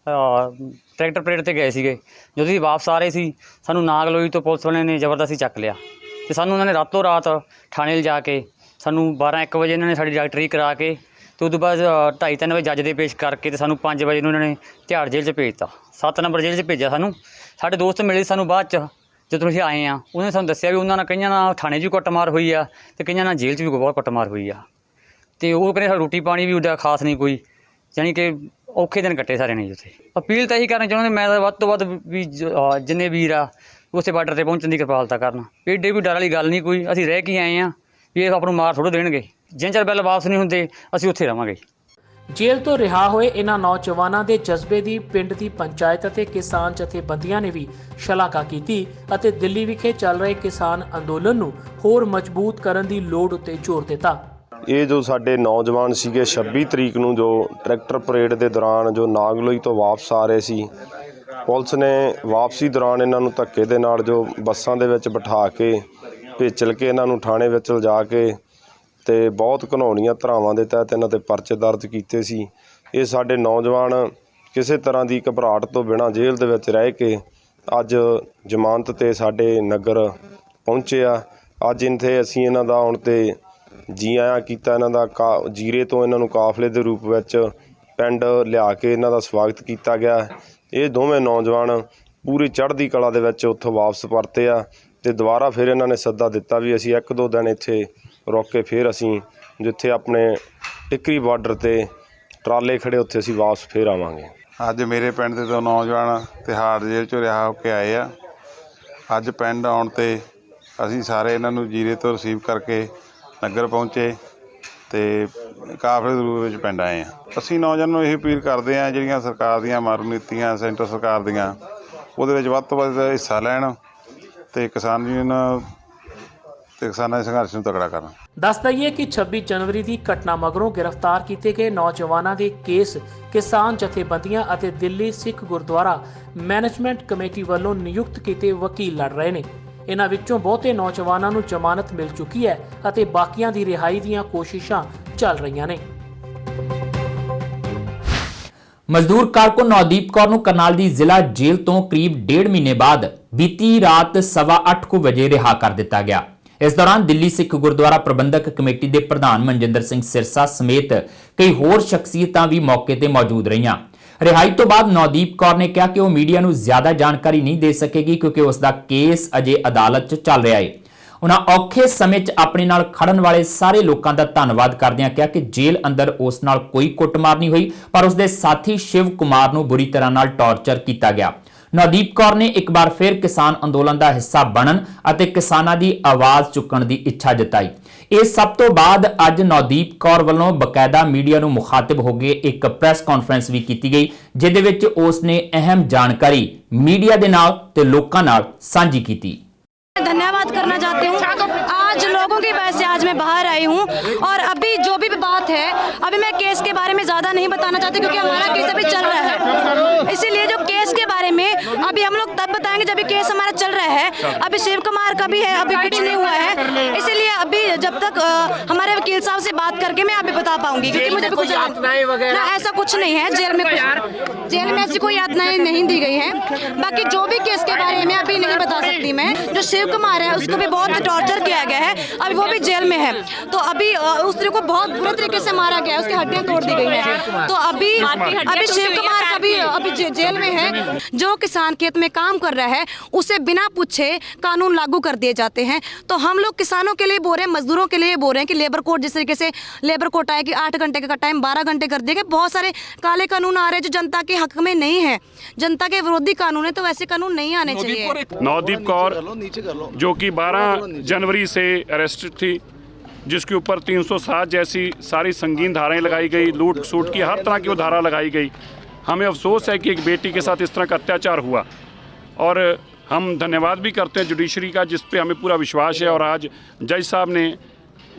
ਟਰੈਕਟਰ ਪਰੇਡ ਤੇ ਗਏ ਸੀਗੇ। ਜਦੋਂ ਅਸੀਂ ਵਾਪਸ ਆ ਰਹੇ ਸੀ ਸਾਨੂੰ ਨਾਗਲੋਈ ਤੋਂ ਪੁਲਿਸ ਵਾਲਿਆਂ ਨੇ ਜ਼ਬਰਦਸਤੀ ਚੱਕ ਲਿਆ ਤੇ ਸਾਨੂੰ ਉਹਨਾਂ ਨੇ ਰਾਤੋਂ ਰਾਤ ਥਾਣੇ ਲਿਜਾ ਕੇ ਸਾਨੂੰ 12-1 ਵਜੇ ਇਹਨਾਂ ਨੇ ਸਾਡੀ ਡਾਕਟਰੀ ਕਰਾ ਕੇ ਤੇ ਉਸ ਤੋਂ ਬਾਅਦ 2:30-3 ਵਜੇ ਜੱਜ ਦੇ ਪੇਸ਼ ਕਰਕੇ ਤੇ ਸਾਨੂੰ 5 ਵਜੇ ਨੂੰ ਇਹਨਾਂ ਨੇ ਤਿਹਾੜ ਜੇਲ੍ਹ 'ਚ ਭੇਜਤਾ। 7 ਨੰਬਰ ਜੇਲ੍ਹ 'ਚ ਭੇਜਿਆ ਸਾਨੂੰ। ਸਾਡੇ ਦੋਸਤ ਮਿਲੇ ਸਾਨੂੰ ਬਾਅਦ 'ਚ ਜਦੋਂ ਅਸੀਂ ਆਏ ਆ, ਉਹਨਾਂ ਨੇ ਸਾਨੂੰ ਦੱਸਿਆ ਵੀ ਉਹਨਾਂ ਨਾਲ ਕਈਆਂ ਨਾਲ ਥਾਣੇ 'ਚ ਵੀ ਕੁੱਟਮਾਰ ਹੋਈ ਆ ਤੇ ਕਈਆਂ ਨਾਲ ਜੇਲ੍ਹ 'ਚ ਵੀ ਬਹੁਤ ਕੁੱਟਮਾਰ ਹੋਈ ਆ ਤੇ ਉਹ ਕਹਿੰਦੇ ਰੋਟੀ ਪਾਣੀ ਵੀ ਉਹਦਾ ਖਾਸ ਨਹੀਂ ਕੋਈ, ਯਾਨੀ ਕਿ ਔਖੇ ਦਿਨ ਕੱਟੇ ਸਾਰਿਆਂ ਨੇ ਉੱਥੇ। ਅਪੀਲ ਤਾਂ ਇਹੀ ਕਰਨਾ ਚਾਹੁੰਦੇ ਮੈਂ ਤਾਂ ਵੱਧ ਤੋਂ ਵੱਧ ਵੀ ਜਿੰਨੇ ਵੀਰ ਆ ਉਸੇ ਬਾਰਡਰ 'ਤੇ ਪਹੁੰਚਣ ਦੀ ਕਿਰਪਾਲਤਾ ਕਰਨ। ਏਡੇ ਵੀ ਡਰ ਵਾਲੀ ਗੱਲ ਨਹੀਂ ਕੋਈ, ਅਸੀਂ ਰਹਿ ਕੇ ਆਏ ਆ ਵੀ ਇਹ ਆਪ ਨੂੰ ਮਾਰ ਥੋੜ੍ਹਾ ਦੇਣਗੇ। ਜਿੰਨ ਚਿਰ ਬਿੱਲ ਵਾਪਸ ਨਹੀਂ ਹੁੰਦੇ ਅਸੀਂ ਉੱਥੇ ਰਹਾਂਗੇ। ਜੇਲ੍ਹ ਤੋਂ ਰਿਹਾ ਹੋਏ ਇਹਨਾਂ ਨੌਜਵਾਨਾਂ ਦੇ ਜਜ਼ਬੇ ਦੀ ਪਿੰਡ ਦੀ ਪੰਚਾਇਤ ਅਤੇ ਕਿਸਾਨ ਜਥੇਬੰਦੀਆਂ ਨੇ ਵੀ ਸ਼ਲਾਘਾ ਕੀਤੀ ਅਤੇ ਦਿੱਲੀ ਵਿਖੇ ਚੱਲ ਰਹੇ ਕਿਸਾਨ ਅੰਦੋਲਨ ਨੂੰ ਹੋਰ ਮਜ਼ਬੂਤ ਕਰਨ ਦੀ ਲੋੜ ਉੱਤੇ ਜ਼ੋਰ ਦਿੱਤਾ। ਇਹ ਜੋ ਸਾਡੇ ਨੌਜਵਾਨ ਸੀਗੇ 26 ਤਰੀਕ ਨੂੰ ਜੋ ਟਰੈਕਟਰ ਪਰੇਡ ਦੇ ਦੌਰਾਨ ਜੋ ਨਾਗਲੋਈ ਤੋਂ ਵਾਪਸ ਆ ਰਹੇ ਸੀ, ਪੁਲਿਸ ਨੇ ਵਾਪਸੀ ਦੌਰਾਨ ਇਹਨਾਂ ਨੂੰ ਧੱਕੇ ਦੇ ਨਾਲ ਜੋ ਬੱਸਾਂ ਦੇ ਵਿੱਚ ਬਿਠਾ ਕੇ ਭੇਚਲ ਕੇ ਇਹਨਾਂ ਨੂੰ ਥਾਣੇ ਵਿੱਚ ਲਿਜਾ ਕੇ ਤੇ ਬਹੁਤ ਘਿਨਾਉਣੀਆਂ ਧਾਰਾਵਾਂ ਦੇ ਤਹਿਤ ਇਹਨਾਂ 'ਤੇ ਪਰਚੇ ਦਰਜ ਕੀਤੇ ਸੀ। ਇਹ ਸਾਡੇ ਨੌਜਵਾਨ ਕਿਸੇ ਤਰ੍ਹਾਂ ਦੀ ਘਬਰਾਹਟ ਤੋਂ ਬਿਨਾਂ ਜੇਲ੍ਹ ਦੇ ਵਿੱਚ ਰਹਿ ਕੇ ਅੱਜ ਜ਼ਮਾਨਤ 'ਤੇ ਸਾਡੇ ਨਗਰ ਪਹੁੰਚੇ ਆ। ਅੱਜ ਇੱਥੇ ਅਸੀਂ ਇਹਨਾਂ ਦਾ ਆਉਣ 'ਤੇ ਜੀ ਆਇਆਂ ਕੀਤਾ। ਇਹਨਾਂ ਦਾ ਜੀਰੇ ਤੋਂ ਇਹਨਾਂ ਨੂੰ ਕਾਫਲੇ ਦੇ ਰੂਪ ਵਿੱਚ ਪਿੰਡ ਲਿਆ ਕੇ ਇਹਨਾਂ ਦਾ ਸਵਾਗਤ ਕੀਤਾ ਗਿਆ। ਇਹ ਦੋਵੇਂ ਨੌਜਵਾਨ ਪੂਰੀ ਚੜ੍ਹਦੀ ਕਲਾ ਦੇ ਵਿੱਚ ਉੱਥੋਂ ਵਾਪਸ ਪਰਤੇ ਆ ਤੇ ਦੁਬਾਰਾ ਫਿਰ ਇਹਨਾਂ ਨੇ ਸੱਦਾ ਦਿੱਤਾ ਵੀ ਅਸੀਂ 1-2 ਦਿਨ ਇੱਥੇ ਰੁਕ ਕੇ ਫਿਰ ਅਸੀਂ ਜਿੱਥੇ ਆਪਣੇ ਟਿੱਕਰੀ ਬਾਰਡਰ 'ਤੇ ਟਰਾਲੇ ਖੜੇ ਉੱਥੇ ਅਸੀਂ ਵਾਪਸ ਫਿਰ ਆਵਾਂਗੇ। ਅੱਜ ਮੇਰੇ ਪਿੰਡ ਦੇ 2 ਨੌਜਵਾਨ ਤਿਹਾੜ ਜੇਲ੍ਹ 'ਚੋਂ ਰਿਹਾ ਹੋ ਕੇ ਆਏ ਆ। ਅੱਜ ਪਿੰਡ ਆਉਣ 'ਤੇ ਅਸੀਂ ਸਾਰੇ ਇਹਨਾਂ ਨੂੰ ਜੀਰੇ ਤੋਂ ਰਿਸੀਵ ਕਰਕੇ ਨਗਰ ਪਹੁੰਚੇ ਤੇ ਕਾਫਲੇ ਦੇ ਰੂਪ ਵਿੱਚ ਪਿੰਡ ਆਏ ਆ। ਅਸੀਂ ਨੌਜਵਾਨਾਂ ਨੂੰ ਇਹ ਅਪੀਲ ਕਰਦੇ ਹਾਂ ਜਿਹੜੀਆਂ ਸਰਕਾਰ ਦੀਆਂ ਮਾਰੂ ਨੀਤੀਆਂ ਸੈਂਟਰ ਸਰਕਾਰ ਦੀਆਂ ਉਹਦੇ ਵਿੱਚ ਵੱਧ ਤੋਂ ਵੱਧ ਹਿੱਸਾ ਲੈਣ ਤੇ ਕਿਸਾਨ ਯੂਨੀਅਨ ਤੇ ਕਿਸਾਨਾਂ ਦੇ ਸੰਘਰਸ਼ ਨੂੰ ਤਕੜਾ ਕਰਨ। ਦੱਸ ਦਈਏ ਕਿ 26 ਜਨਵਰੀ ਦੀ ਘਟਨਾ ਮਗਰੋਂ ਗ੍ਰਿਫਤਾਰ ਕੀਤੇ ਗਏ ਨੌਜਵਾਨਾਂ ਦੇ ਕੇਸ ਕਿਸਾਨ ਜਥੇਬੰਦੀਆਂ ਅਤੇ ਦਿੱਲੀ ਸਿੱਖ ਗੁਰਦੁਆਰਾ ਮੈਨੇਜਮੈਂਟ ਕਮੇਟੀ ਵੱਲੋਂ ਨਿਯੁਕਤ ਕੀਤੇ ਵਕੀਲ ਲੜ ਰਹੇ ਨੇ। ਇਹਨਾਂ ਵਿੱਚੋਂ ਬਹੁਤੇ ਨੌਜਵਾਨਾਂ ਨੂੰ ਜ਼ਮਾਨਤ ਮਿਲ ਚੁੱਕੀ ਹੈ ਅਤੇ ਬਾਕੀਆਂ ਦੀ ਰਿਹਾਈ ਦੀਆਂ ਕੋਸ਼ਿਸ਼ਾਂ ਚੱਲ ਰਹੀਆਂ ਨੇ। ਮਜ਼ਦੂਰ ਕਾਰਕੁਨ ਨੌਦੀਪ ਕੌਰ ਨੂੰ ਕਰਨਾਲ ਦੀ ਜ਼ਿਲ੍ਹਾ ਜੇਲ੍ਹ ਤੋਂ ਕਰੀਬ 1.5 ਮਹੀਨੇ ਬਾਅਦ ਬੀਤੀ ਰਾਤ 8:15 ਵਜੇ ਰਿਹਾ ਕਰ ਦਿੱਤਾ ਗਿਆ। ਇਸ ਦੌਰਾਨ ਦਿੱਲੀ ਸਿੱਖ ਗੁਰਦੁਆਰਾ ਪ੍ਰਬੰਧਕ ਕਮੇਟੀ ਦੇ ਪ੍ਰਧਾਨ ਮਨਜਿੰਦਰ ਸਿੰਘ ਸਿਰਸਾ ਸਮੇਤ ਕਈ ਹੋਰ ਸ਼ਖਸੀਅਤਾਂ ਵੀ ਮੌਕੇ ਤੇ ਮੌਜੂਦ ਰਹੀਆਂ। ਰਿਹਾਈ ਤੋਂ ਬਾਅਦ ਨੌਦੀਪ ਕੌਰ ਨੇ ਕਿਹਾ ਕਿ ਉਹ ਮੀਡੀਆ ਨੂੰ ਜ਼ਿਆਦਾ ਜਾਣਕਾਰੀ ਨਹੀਂ ਦੇ ਸਕੇਗੀ ਕਿਉਂਕਿ ਉਸ ਦਾ ਕੇਸ ਅਜੇ ਅਦਾਲਤ 'ਚ ਚੱਲ ਰਿਹਾ ਹੈ। ਉਹਨਾਂ ਔਖੇ ਸਮੇਂ 'ਚ ਆਪਣੇ ਨਾਲ ਖੜਨ ਵਾਲੇ ਸਾਰੇ ਲੋਕਾਂ ਦਾ ਧੰਨਵਾਦ ਕਰਦਿਆਂ ਕਿਹਾ ਕਿ ਜੇਲ੍ਹ ਅੰਦਰ ਉਸ ਨਾਲ ਕੋਈ ਕੁੱਟਮਾਰ ਨਹੀਂ ਹੋਈ ਪਰ ਉਸ ਦੇ ਸਾਥੀ ਸ਼ਿਵ ਕੁਮਾਰ ਨੂੰ ਬੁਰੀ ਤਰ੍ਹਾਂ ਨਾਲ ਟੌਰਚਰ ਕੀਤਾ ਗਿਆ। ਨਵਦੀਪ ਕੌਰ ਨੇ ਇੱਕ ਵਾਰ ਫਿਰ ਕਿਸਾਨ ਅੰਦੋਲਨ ਦਾ ਹਿੱਸਾ ਬਣਨ ਅਤੇ ਕਿਸਾਨਾਂ ਦੀ ਆਵਾਜ਼ ਚੁੱਕਣ ਦੀ ਇੱਛਾ ਜਤਾਈ। ਇਸ ਸਭ ਤੋਂ ਬਾਅਦ ਅੱਜ ਨਵਦੀਪ ਕੌਰ ਵੱਲੋਂ ਬਕਾਇਦਾ ਮੀਡੀਆ ਨੂੰ ਮੁਖਾਤਿਬ ਹੋ ਕੇ ਇੱਕ ਪ੍ਰੈਸ ਕਾਨਫਰੰਸ ਵੀ ਕੀਤੀ ਗਈ, ਜਿਹਦੇ ਵਿੱਚ ਉਸ ਨੇ ਅਹਿਮ ਜਾਣਕਾਰੀ ਮੀਡੀਆ ਦੇ ਨਾਲ ਤੇ ਲੋਕਾਂ ਨਾਲ ਸਾਂਝੀ ਕੀਤੀ। धन्यवाद करना चाहती हूँ। आज लोगों की वजह से आज मैं बाहर आई हूँ और अभी जो भी बात है, अभी मैं केस के बारे में ज़्यादा नहीं बताना चाहती क्योंकि हमारा केस अभी चल रहा है। इसीलिए जो केस के बारे में अभी हम लोग तब बताएंगे जब केस हमारा चल रहा है। अभी शिव कुमार का भी है, अभी कुछ नहीं हुआ है, इसीलिए अभी जब तक हमारे वकील साहब से बात करके मैं अभी बता पाऊंगी क्योंकि मुझे कुछ ना ऐसा कुछ नहीं है। जेल में ऐसी कोई यातनाएं नहीं दी गई है। बाकी जो भी केस के बारे में अभी नहीं बता सकती मैं। जो शिव कुमार है उसको भी बहुत टॉर्चर किया गया है, अभी वो भी जेल में है। तो अभी उस स्त्री को बहुत बुरे तरीके से मारा गया है, उसकी हड्डियां तोड़ दी गई हैं। तो अभी शिव कुमार का भी अभी जेल में है। जो किसान खेत में काम कर रहा है उसे बिना पूछे कानून लागू कर दिए जाते हैं। तो हम लोग किसानों के लिए बोल रहे हैं, मजदूरों के लिए बोल रहे हैं कि लेबर कोड जिस तरीके से लेबर कोड आए कि 8 घंटे का टाइम 12 घंटे कर दिए गए। बहुत सारे काले कानून आ रहे हैं जो जनता के हक में नहीं है, जनता के विरोधी कानून है, तो वैसे कानून नहीं आने चाहिए। नवदीप कौर जो कि 12 जनवरी से अरेस्टेड थी, जिसके ऊपर 307 जैसी सारी संगीन धाराएं लगाई गई, लूट सूट की हर तरह की वो धारा लगाई गई। हमें अफसोस है कि एक बेटी के साथ इस तरह का अत्याचार हुआ और हम धन्यवाद भी करते हैं जुडिशरी का, जिस पे हमें पूरा विश्वास है। और आज जज साहब ने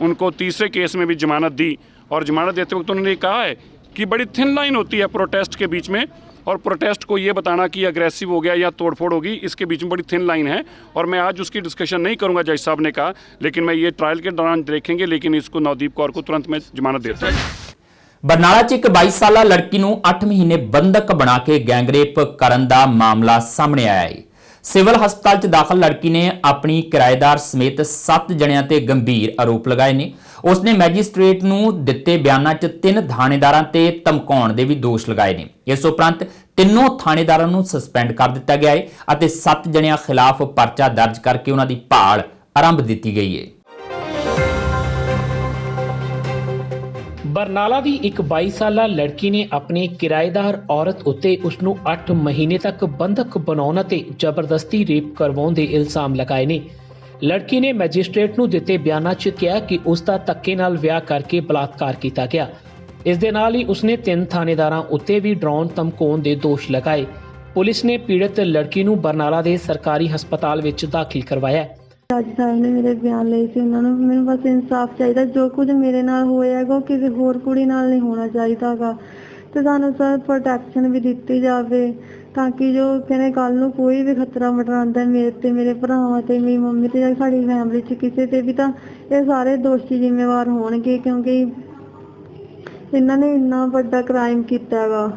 उनको तीसरे केस में भी जमानत दी और जमानत देते वक्त उन्होंने कहा है कि बड़ी थिन लाइन होती है प्रोटेस्ट के बीच में, और प्रोटेस्ट को ये बताना कि अग्रेसिव हो गया या तोड़फोड़ होगी, इसके बीच में बड़ी थिन लाइन है। और मैं आज उसकी डिस्कशन नहीं करूंगा, जज साहब ने कहा, लेकिन मैं ये ट्रायल के दौरान देखेंगे। लेकिन इसको नवदीप कौर को तुरंत मैं जमानत देता हूँ। ਬਰਨਾਲਾ 'ਚ ਇੱਕ 22 ਸਾਲਾ ਲੜਕੀ ਨੂੰ 8 ਮਹੀਨੇ ਬੰਧਕ ਬਣਾ ਕੇ ਗੈਂਗਰੇਪ ਕਰਨ ਦਾ ਮਾਮਲਾ ਸਾਹਮਣੇ ਆਇਆ ਹੈ। ਸਿਵਲ ਹਸਪਤਾਲ 'ਚ ਦਾਖਲ ਲੜਕੀ ਨੇ ਆਪਣੀ ਕਿਰਾਏਦਾਰ ਸਮੇਤ 7 ਜਣਿਆਂ ਤੇ ਗੰਭੀਰ ਆਰੋਪ ਲਗਾਏ ਨੇ। ਉਸਨੇ ਮੈਜਿਸਟ੍ਰੇਟ ਨੂੰ ਦਿੱਤੇ ਬਿਆਨਾਂ 'ਚ 3 ਥਾਣੇਦਾਰਾਂ ਤੇ ਧਮਕਾਉਣ ਦੇ ਵੀ ਦੋਸ਼ ਲਗਾਏ ਨੇ। ਇਸ ਉਪਰੰਤ ਤਿੰਨੋਂ ਥਾਣੇਦਾਰਾਂ ਨੂੰ ਸਸਪੈਂਡ ਕਰ ਦਿੱਤਾ ਗਿਆ ਹੈ ਅਤੇ 7 ਜਣਿਆਂ ਖਿਲਾਫ ਪਰਚਾ ਦਰਜ ਕਰਕੇ ਉਹਨਾਂ ਦੀ ਭਾਲ ਆਰੰਭ ਦਿੱਤੀ ਗਈ ਹੈ। ਬਰਨਾਲਾ ਦੀ ਇੱਕ 22 ਸਾਲਾ ਲੜਕੀ ਨੇ ਆਪਣੀ ਕਿਰਾਏਦਾਰ ਔਰਤ ਉੱਤੇ ਉਸ ਨੂੰ 8 ਮਹੀਨੇ ਤੱਕ ਬੰਧਕ ਬਣਾਉਣ ਅਤੇ ਜ਼ਬਰਦਸਤੀ ਰੇਪ ਕਰਵਾਉਣ ਦੇ ਇਲਜ਼ਾਮ ਲਗਾਏ ਨੇ। ਲੜਕੀ ਨੇ ਮੈਜਿਸਟ੍ਰੇਟ ਨੂੰ ਦਿੱਤੇ ਬਿਆਨਾਂ 'ਚ ਕਿਹਾ ਕਿ ਉਸ ਦਾ ਧੱਕੇ ਨਾਲ ਵਿਆਹ ਕਰਕੇ ਬਲਾਤਕਾਰ ਕੀਤਾ ਗਿਆ। ਇਸ ਦੇ ਨਾਲ ਹੀ ਉਸਨੇ 3 ਥਾਣੇਦਾਰਾਂ ਉੱਤੇ ਵੀ ਡਰਾਉਣ ਧਮਕਾਉਣ ਦੇ ਦੋਸ਼ ਲਗਾਏ। ਪੁਲਿਸ ਨੇ ਪੀੜਤ ਲੜਕੀ ਨੂੰ ਬਰਨਾਲਾ ਦੇ ਸਰਕਾਰੀ ਹਸਪਤਾਲ ਵਿੱਚ ਦਾਖਲ ਕਰਵਾਇਆ। ਜੱਜ ਸਾਹਿਬ ਨੇ ਮੇਰੇ ਬਿਆਨ ਲਏ ਸੀ, ਉਹਨਾਂ ਨੂੰ ਮੈਨੂੰ ਬਸ ਇਨਸਾਫ ਚਾਹੀਦਾ। ਜੋ ਕੁਝ ਮੇਰੇ ਨਾਲ ਹੋਇਆ ਹੈਗਾ ਉਹ ਕਿਸੇ ਹੋਰ ਕੁੜੀ ਨਾਲ ਨਹੀਂ ਹੋਣਾ ਚਾਹੀਦਾ ਗਾ, ਤੇ ਸਾਨੂੰ ਸਰ ਪ੍ਰੋਟੈਕਸ਼ਨ ਵੀ ਦਿੱਤੀ ਜਾਵੇ ਤਾਂ ਕਿ ਜੋ ਕਹਿੰਦੇ ਕੱਲ ਨੂੰ ਕੋਈ ਵੀ ਖਤਰਾ ਮੰਡਰਾਉਂਦਾ ਮੇਰੇ ਤੇ, ਮੇਰੇ ਭਰਾਵਾਂ ਤੇ, ਮੇਰੀ ਮੰਮੀ ਤੇ ਜਾਂ ਸਾਡੀ ਫੈਮਿਲੀ 'ਚ ਕਿਸੇ ਤੇ ਵੀ, ਤਾਂ ਇਹ ਸਾਰੇ ਦੋਸ਼ੀ ਜ਼ਿੰਮੇਵਾਰ ਹੋਣਗੇ ਕਿਉਂਕਿ ਇਹਨਾਂ ਨੇ ਇੰਨਾ ਵੱਡਾ ਕ੍ਰਾਈਮ ਕੀਤਾ ਹੈਗਾ।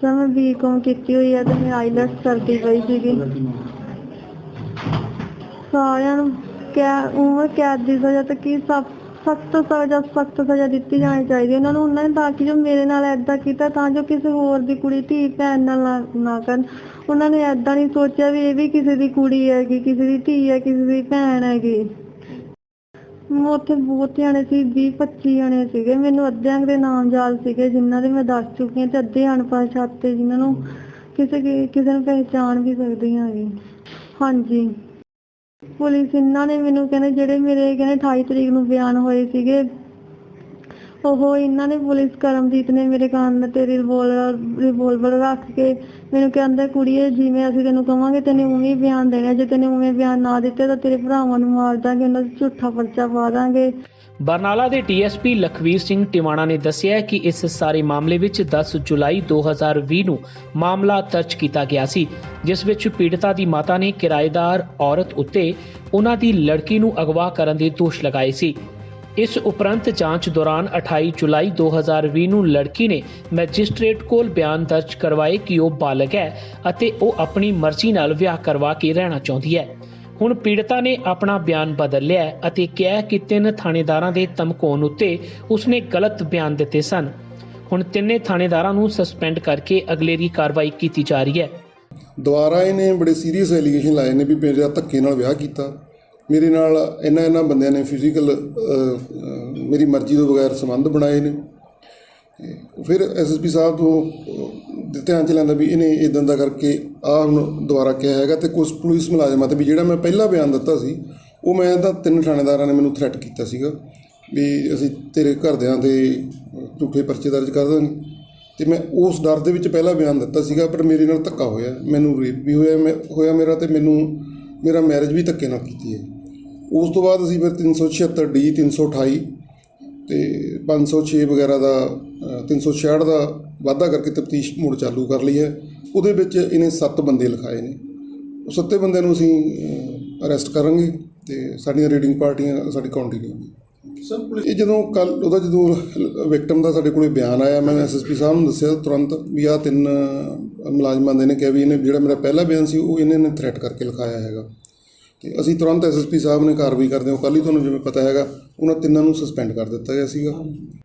ਸਰ ਮੈਂ B.Com ਕੀਤੀ ਹੋਈ ਹੈ ਤੇ ਮੈਂ ਆਈਲੈਟਸ ਕਰਦੀ ਪਈ ਸੀਗੀ। ਸਾਰਿਆਂ ਨੂੰ ਉਮਰ ਕੈਦ ਦੀ ਸਜ਼ਾ ਤੇ ਕੀ ਸਖਤ ਸਜ਼ਾ ਦਿੱਤੀ ਜਾਣੀ ਚਾਹੀਦੀ ਉਹਨਾਂ ਨੂੰ, ਉਹਨਾਂ ਨੇ, ਤਾਂ ਕਿ ਜੋ ਮੇਰੇ ਨਾਲ ਏਦਾਂ ਕੀਤਾ ਤਾਂ ਜੋ ਕਿਸੇ ਹੋਰ ਦੀ ਕੁੜੀ ਧੀ ਭੈਣ ਨਾਲ ਨਾ ਕਰਨ। ਉਹਨਾਂ ਨੇ ਏਦਾਂ ਨਹੀਂ ਸੋਚਿਆ ਵੀ ਇਹ ਵੀ ਕਿਸੇ ਦੀ ਕੁੜੀ ਹੈਗੀ, ਕਿਸੇ ਦੀ ਧੀ ਹੈ, ਕਿਸੇ ਦੀ ਭੈਣ ਹੈਗੀ। ਉੱਥੇ ਬਹੁਤ ਜਾਣੇ ਸੀ, 20-25 ਜਾਣੇ ਸੀਗੇ। ਮੈਨੂੰ ਅੱਧਿਆਂ ਦੇ ਨਾਮ ਯਾਦ ਸੀਗੇ ਜਿਨ੍ਹਾਂ ਦੇ ਮੈਂ ਦੱਸ ਚੁੱਕੀ ਹਾਂ, ਤੇ ਅੱਧੇ ਅਣਪਛਾਤੇ ਜਿਨ੍ਹਾਂ ਨੂੰ ਕਿਸੇ ਨੂੰ ਪਹਿਚਾਣ ਵੀ ਸਕਦੀ ਹੈਗੀ। ਹਾਂਜੀ, ਪੁਲਿਸ ਇਹਨਾਂ ਨੇ ਮੈਨੂੰ ਕਹਿੰਦੇ ਜਿਹੜੇ ਮੇਰੇ 28 ਤਰੀਕ ਨੂੰ ਬਿਆਨ ਹੋਏ ਸੀਗੇ, ਉਹ ਇਹਨਾਂ ਨੇ ਪੁਲਿਸ ਕਰਮਜੀਤ ਨੇ ਮੇਰੇ ਕੰਨ ਤੇ ਰਿਵੋਲਵਰ ਰੱਖ ਕੇ ਮੈਨੂੰ ਕਹਿੰਦਾ ਕੁੜੀਏ ਜਿਵੇਂ ਅਸੀਂ ਤੈਨੂੰ ਕਵਾਂਗੇ ਤੈਨੂੰ ਉਵੇਂ ਬਿਆਨ ਦੇਣਾ, ਜੇ ਤੈਨੂੰ ਉਵੇਂ ਬਿਆਨ ਨਾ ਦਿੱਤੇ ਤਾਂ ਤੇਰੇ ਭਰਾਵਾਂ ਨੂੰ ਮਾਰ ਦਾਂਗੇ, ਉਹਨਾਂ ਦਾ ਝੂਠਾ ਪਰਚਾ ਪਾ ਦਾਂਗੇ। ਬਰਨਾਲਾ ਦੇ ਡੀਐਸਪੀ ਲਖਵੀਰ ਸਿੰਘ ਟਿਵਾਣਾ ਨੇ ਦੱਸਿਆ ਕਿ ਇਸ ਸਾਰੇ ਮਾਮਲੇ ਵਿੱਚ 10 ਜੁਲਾਈ 2020 ਨੂੰ ਮਾਮਲਾ ਦਰਜ ਕੀਤਾ ਗਿਆ ਸੀ, ਜਿਸ ਵਿੱਚ ਪੀੜਤਾ ਦੀ ਮਾਤਾ ਨੇ ਕਿਰਾਏਦਾਰ ਔਰਤ ਉੱਤੇ ਉਹਨਾਂ ਦੀ ਲੜਕੀ ਨੂੰ ਅਗਵਾ ਕਰਨ ਦੇ ਦੋਸ਼ ਲਗਾਏ ਸੀ। ਇਸ ਉਪਰੰਤ ਜਾਂਚ ਦੌਰਾਨ 28 ਜੁਲਾਈ 2020 ਨੂੰ ਲੜਕੀ ਨੇ ਮੈਜਿਸਟ੍ਰੇਟ ਕੋਲ ਬਿਆਨ ਦਰਜ ਕਰਵਾਏ ਕਿ ਉਹ ਬਾਲਗ ਹੈ ਅਤੇ ਉਹ ਆਪਣੀ ਮਰਜ਼ੀ ਨਾਲ ਵਿਆਹ ਕਰਵਾ ਕੇ ਰਹਿਣਾ ਚਾਹੁੰਦੀ ਹੈ। ਹੁਣ ਪੀੜਤਾ ਨੇ ਆਪਣਾ ਬਿਆਨ ਬਦਲ ਲਿਆ ਅਤੇ ਕਿਹਾ ਕਿ 3 ਥਾਣੇਦਾਰਾਂ ਦੇ ਧਮਕਾਉਣ ਉੱਤੇ ਉਸਨੇ ਗਲਤ ਬਿਆਨ ਦਿੱਤੇ ਸਨ। ਹੁਣ 3 ਥਾਣੇਦਾਰਾਂ ਨੂੰ ਸਸਪੈਂਡ ਕਰਕੇ ਅਗਲੇਰੀ ਕਾਰਵਾਈ ਕੀਤੀ ਜਾ ਰਹੀ ਹੈ। ਦੁਬਾਰਾ ਇਹਨੇ ਬੜੇ ਸੀਰੀਅਸ ਐਲੀਗੇਸ਼ਨ ਲਾਏ ਨੇ ਵੀ ਮੇਰੇ ਧੱਕੇ ਨਾਲ ਵਿਆਹ ਕੀਤਾ, ਮੇਰੇ ਨਾਲ ਇਹਨਾਂ ਬੰਦਿਆਂ ਨੇ ਫਿਜ਼ੀਕਲ ਮੇਰੀ ਮਰਜ਼ੀ ਤੋਂ ਬਗੈਰ ਸੰਬੰਧ ਬਣਾਏ ਨੇ। ਫਿਰ SSP ਸਾਹਿਬ ਤੋਂ ਧਿਆਨ 'ਚ ਲੈਂਦਾ ਵੀ ਇਹਨੇ ਇੱਦਾਂ ਦਾ ਕਰਕੇ ਹੁਣ ਦੁਬਾਰਾ ਕਿਹਾ ਹੈਗਾ। ਅਤੇ ਕੁਛ ਪੁਲਿਸ ਮੁਲਾਜ਼ਮਾਂ 'ਤੇ ਵੀ ਜਿਹੜਾ ਮੈਂ ਪਹਿਲਾਂ ਬਿਆਨ ਦਿੱਤਾ ਸੀ ਉਹ ਮੈਂ ਤਾਂ 3 ਥਾਣੇਦਾਰਾਂ ਨੇ ਮੈਨੂੰ ਥ੍ਰੈਟ ਕੀਤਾ ਸੀਗਾ ਵੀ ਅਸੀਂ ਤੇਰੇ ਘਰਦਿਆਂ 'ਤੇ ਝੂਠੇ ਪਰਚੇ ਦਰਜ ਕਰ ਦਾਂਗੇ। ਅਤੇ ਮੈਂ ਉਸ ਡਰ ਦੇ ਵਿੱਚ ਪਹਿਲਾਂ ਬਿਆਨ ਦਿੱਤਾ ਸੀਗਾ, ਪਰ ਮੇਰੇ ਨਾਲ ਧੱਕਾ ਹੋਇਆ, ਮੈਨੂੰ ਰੇਪ ਵੀ ਹੋਇਆ ਮੇਰਾ, ਅਤੇ ਮੇਰਾ ਮੈਰਿਜ ਵੀ ਧੱਕੇ ਨਾਲ ਕੀਤੀ ਹੈ। ਉਸ ਤੋਂ ਬਾਅਦ ਅਸੀਂ ਫਿਰ 376D 328 ਅਤੇ 506 ਵਗੈਰਾ ਦਾ 366 ਦਾ ਵਾਧਾ ਕਰਕੇ ਤਫਤੀਸ਼ ਮੁੜ ਚਾਲੂ ਕਰ ਲਈ ਹੈ। ਉਹਦੇ ਵਿੱਚ ਇਹਨੇ 7 ਬੰਦੇ ਲਿਖਾਏ ਨੇ। ਉਹ 7 ਬੰਦਿਆਂ ਨੂੰ ਅਸੀਂ ਅਰੈਸਟ ਕਰਾਂਗੇ ਅਤੇ ਸਾਡੀਆਂ ਰੀਡਿੰਗ ਪਾਰਟੀਆਂ ਸਾਡੀ ਕਾਉਂਟਿੰਗ ਹੋਊਗੀ। ਇਹ ਜਦੋਂ ਵਿਕਟਮ ਦਾ ਸਾਡੇ ਕੋਲ ਬਿਆਨ ਆਇਆ, ਮੈਂ SSP ਸਾਹਿਬ ਨੂੰ ਦੱਸਿਆ ਤੁਰੰਤ ਵੀ ਆਹ 3 ਮੁਲਾਜ਼ਮਾਂ ਦੇ ਨੇ ਕਿਹਾ ਵੀ ਇਹਨੇ ਜਿਹੜਾ ਮੇਰਾ ਪਹਿਲਾ ਬਿਆਨ ਸੀ ਉਹ ਇਹਨਾਂ ਨੇ ਥ੍ਰੈਟ ਕਰਕੇ ਲਿਖਾਇਆ ਹੈਗਾ। ਅਤੇ ਅਸੀਂ ਤੁਰੰਤ SSP ਸਾਹਿਬ ਨੇ ਕਾਰਵਾਈ ਕਰਦੇ ਹੋ ਕੱਲ੍ਹ ਹੀ ਤੁਹਾਨੂੰ ਜਿਵੇਂ ਪਤਾ ਹੈਗਾ ਉਹਨਾਂ 3 ਨੂੰ ਸਸਪੈਂਡ ਕਰ ਦਿੱਤਾ ਗਿਆ ਸੀਗਾ।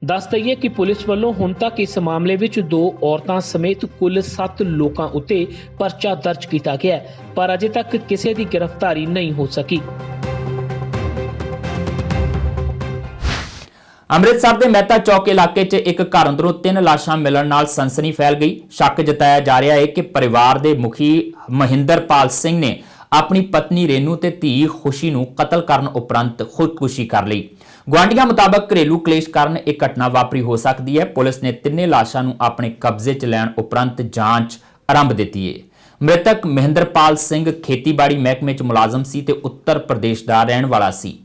ਦੱਸ ਦਈਏ ਕਿ ਪੁਲਿਸ ਵੱਲੋਂ ਹੁਣ ਤੱਕ ਇਸ ਮਾਮਲੇ ਵਿੱਚ 2 ਔਰਤਾਂ ਸਮੇਤ ਕੁੱਲ 7 ਲੋਕਾਂ ਉੱਤੇ ਪਰਚਾ ਦਰਜ ਕੀਤਾ ਗਿਆ ਹੈ, ਪਰ ਅਜੇ ਤੱਕ ਕਿਸੇ ਦੀ ਗ੍ਰਿਫਤਾਰੀ ਨਹੀਂ ਹੋ ਸਕੀ। ਅੰਮ੍ਰਿਤਸਰ ਦੇ ਮਹਿਤਾ ਚੌਕ ਇਲਾਕੇ 'ਚ ਇੱਕ ਘਰ ਅੰਦਰੋਂ 3 ਲਾਸ਼ਾਂ ਮਿਲਣ ਨਾਲ ਸਨਸਨੀ ਫੈਲ ਗਈ। ਸ਼ੱਕ ਜਤਾਇਆ ਜਾ ਰਿਹਾ ਹੈ ਕਿ ਪਰਿਵਾਰ ਦੇ ਮੁਖੀ ਮਹਿੰਦਰਪਾਲ ਸਿੰਘ ਨੇ ਆਪਣੀ ਪਤਨੀ ਰੇਨੂ ਤੇ ਧੀ ਖੁਸ਼ੀ ਨੂੰ ਕਤਲ ਕਰਨ ਉਪਰੰਤ ਖੁਦਕੁਸ਼ੀ ਕਰ ਲਈ। ਗੁਆਂਢੀਆਂ ਮੁਤਾਬਕ ਘਰੇਲੂ ਕਲੇਸ਼ ਕਾਰਨ ਇਹ ਘਟਨਾ ਵਾਪਰੀ ਹੋ ਸਕਦੀ ਹੈ। ਪੁਲਿਸ ਨੇ 3 ਲਾਸ਼ਾਂ ਨੂੰ ਆਪਣੇ ਕਬਜ਼ੇ 'ਚ ਲੈਣ ਉਪਰੰਤ ਜਾਂਚ ਆਰੰਭ ਦਿੱਤੀ ਹੈ। ਮ੍ਰਿਤਕ ਮਹਿੰਦਰਪਾਲ ਸਿੰਘ ਖੇਤੀਬਾੜੀ ਮਹਿਕਮੇ 'ਚ ਮੁਲਾਜ਼ਮ ਸੀ ਤੇ ਉੱਤਰ ਪ੍ਰਦੇਸ਼ ਦਾ ਰਹਿਣ ਵਾਲਾ ਸੀ।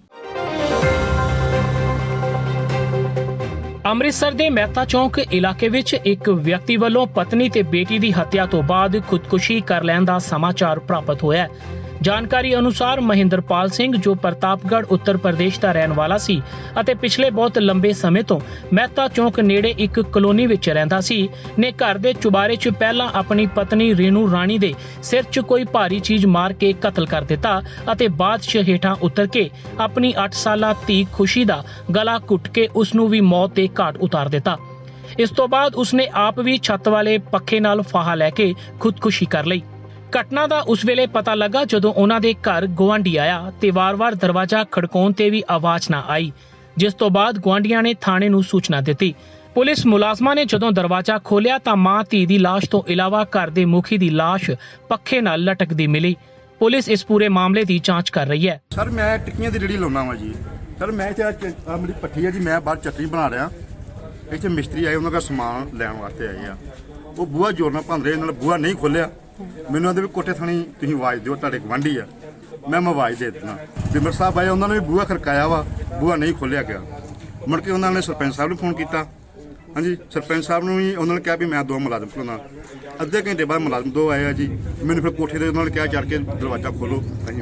ਅੰਮ੍ਰਿਤਸਰ ਦੇ ਮਹਿਤਾ ਚੌਕ ਇਲਾਕੇ ਵਿੱਚ ਇੱਕ ਵਿਅਕਤੀ ਵੱਲੋਂ ਪਤਨੀ ਤੇ ਬੇਟੀ ਦੀ ਹੱਤਿਆ ਤੋਂ ਬਾਅਦ ਖੁਦਕੁਸ਼ੀ ਕਰ ਲੈਣ ਦਾ ਸਮਾਚਾਰ ਪ੍ਰਾਪਤ ਹੋਇਆ ਹੈ। ਜਾਣਕਾਰੀ ਅਨੁਸਾਰ ਮਹਿੰਦਰਪਾਲ ਸਿੰਘ, ਜੋ ਪ੍ਰਤਾਪਗੜ੍ਹ ਉੱਤਰ ਪ੍ਰਦੇਸ਼ ਦਾ ਰਹਿਣ ਵਾਲਾ ਸੀ ਅਤੇ ਪਿਛਲੇ ਬਹੁਤ ਲੰਬੇ ਸਮੇਂ ਤੋਂ ਮਹਿਤਾ ਚੌਕ ਨੇੜੇ ਇੱਕ ਕਲੋਨੀ ਵਿੱਚ ਰਹਿੰਦਾ ਸੀ, ਨੇ ਘਰ ਦੇ ਚੁਬਾਰੇ 'ਚ ਪਹਿਲਾਂ ਆਪਣੀ ਪਤਨੀ ਰੇਨੂ ਰਾਣੀ ਦੇ ਸਿਰ 'ਚ ਕੋਈ ਭਾਰੀ ਚੀਜ਼ ਮਾਰ ਕੇ ਕਤਲ ਕਰ ਦਿੱਤਾ ਅਤੇ ਬਾਅਦ 'ਚ ਹੇਠਾਂ ਉਤਰ ਕੇ ਆਪਣੀ 8 ਸਾਲਾ ਧੀ ਖੁਸ਼ੀ ਦਾ ਗਲਾ ਘੁੱਟ ਕੇ ਉਸ ਨੂੰ ਵੀ ਮੌਤ ਦੇ ਘਾਟ ਉਤਾਰ ਦਿੱਤਾ। ਇਸ ਤੋਂ ਬਾਅਦ ਉਸਨੇ ਆਪ ਵੀ ਛੱਤ ਵਾਲੇ ਪੱਖੇ ਨਾਲ ਫਾਹਾ ਲੈ ਕੇ ਖੁਦਕੁਸ਼ੀ ਕਰ ਲਈ। ਘਟਨਾ ਦਾ ਉਸ ਵੇਲੇ ਪਤਾ ਲੱਗਾ ਜਦੋਂ ਉਹਨਾਂ ਦੇ ਘਰ ਗੁਆਂਢੀ ਆਇਆ ਤੇ ਵਾਰ-ਵਾਰ ਦਰਵਾਜ਼ਾ ਖੜਕਾਉਣ ਤੇ ਵੀ ਆਵਾਜ਼ ਨਾ ਆਈ, ਜਿਸ ਤੋਂ ਬਾਅਦ ਗੁਆਂਢੀਆਂ ਨੇ ਥਾਣੇ ਨੂੰ ਸੂਚਨਾ ਦਿੱਤੀ। ਪੁਲਿਸ ਮੁਲਾਜ਼ਮਾਂ ਨੇ ਜਦੋਂ ਦਰਵਾਜ਼ਾ ਖੋਲ੍ਹਿਆ ਤਾਂ ਮਾਂ ਧੀ ਦੀ ਲਾਸ਼ ਤੋਂ ਇਲਾਵਾ ਘਰ ਦੇ ਮੁਖੀ ਦੀ ਲਾਸ਼ ਪੱਖੇ ਨਾਲ ਲਟਕਦੀ ਮਿਲੀ। ਪੁਲਿਸ ਇਸ ਪੂਰੇ ਮਾਮਲੇ ਦੀ ਜਾਂਚ ਕਰ ਰਹੀ ਹੈ। ਸਰ, ਮੈਂ ਟਿੱਕੀਆਂ ਦੀ ਰੇਹੜੀ ਲਾਉਣਾ ਵਾ ਜੀ। ਸਰ, ਮੈਂ ਮੇਰੀ ਭੱਠੀ ਹੈ ਜੀ, ਮੈਂ ਬਾਹਰ ਚਟਨੀ ਬਣਾ ਰਿਹਾ। ਇੱਥੇ ਮਿਸਤਰੀ ਆਏ, ਉਹਨਾਂ ਦਾ ਸਮਾਨ ਲੈਣ ਵਾਸਤੇ ਆਏ ਆ। ਉਹ ਬੂਹਾ ਜ਼ੋਰ ਨਾਲ ਭੰਨ ਰਹੇ, ਇਹਨਾਂ ਨੇ ਬੂਹਾ ਨਹੀਂ ਖੋਲ੍ਹਿਆ। ਮੈਨੂੰ ਆਂਦੇ ਵੀ ਕੋਠੇ ਥਾਣੀ ਤੁਸੀਂ ਆਵਾਜ਼ ਦਿਓ, ਤੁਹਾਡੇ ਗੁਆਂਢੀ ਆ। ਮੈਂ ਆਵਾਜ਼ ਦੇ ਦਿੱਤਾ। ਬਿਮਰ ਸਾਹਿਬ ਆਏ, ਉਹਨਾਂ ਨੇ ਵੀ ਬੂਹਾ ਖੜਕਾਇਆ ਵਾ, ਬੂਹਾ ਨਹੀਂ ਖੋਲ੍ਹਿਆ ਗਿਆ। ਮੁੜ ਕੇ ਉਹਨਾਂ ਨੇ ਸਰਪੰਚ ਸਾਹਿਬ ਨੂੰ ਫੋਨ ਕੀਤਾ। ਹਾਂਜੀ, ਸਰਪੰਚ ਸਾਹਿਬ ਨੂੰ ਵੀ ਉਹਨਾਂ ਨੇ ਕਿਹਾ ਵੀ ਮੈਂ 2 ਮੁਲਾਜ਼ਮ ਖਲੋਣਾ। ਅੱਧੇ ਘੰਟੇ ਬਾਅਦ ਮੁਲਾਜ਼ਮ 2 ਆਏ ਆ ਜੀ। ਮੈਨੂੰ ਫਿਰ ਕੋਠੇ ਦੇ ਉਹਨਾਂ ਨੇ ਕਿਹਾ ਚੜ੍ਹ ਕੇ ਦਰਵਾਜ਼ਾ ਖੋਲ੍ਹੋ। ਅਸੀਂ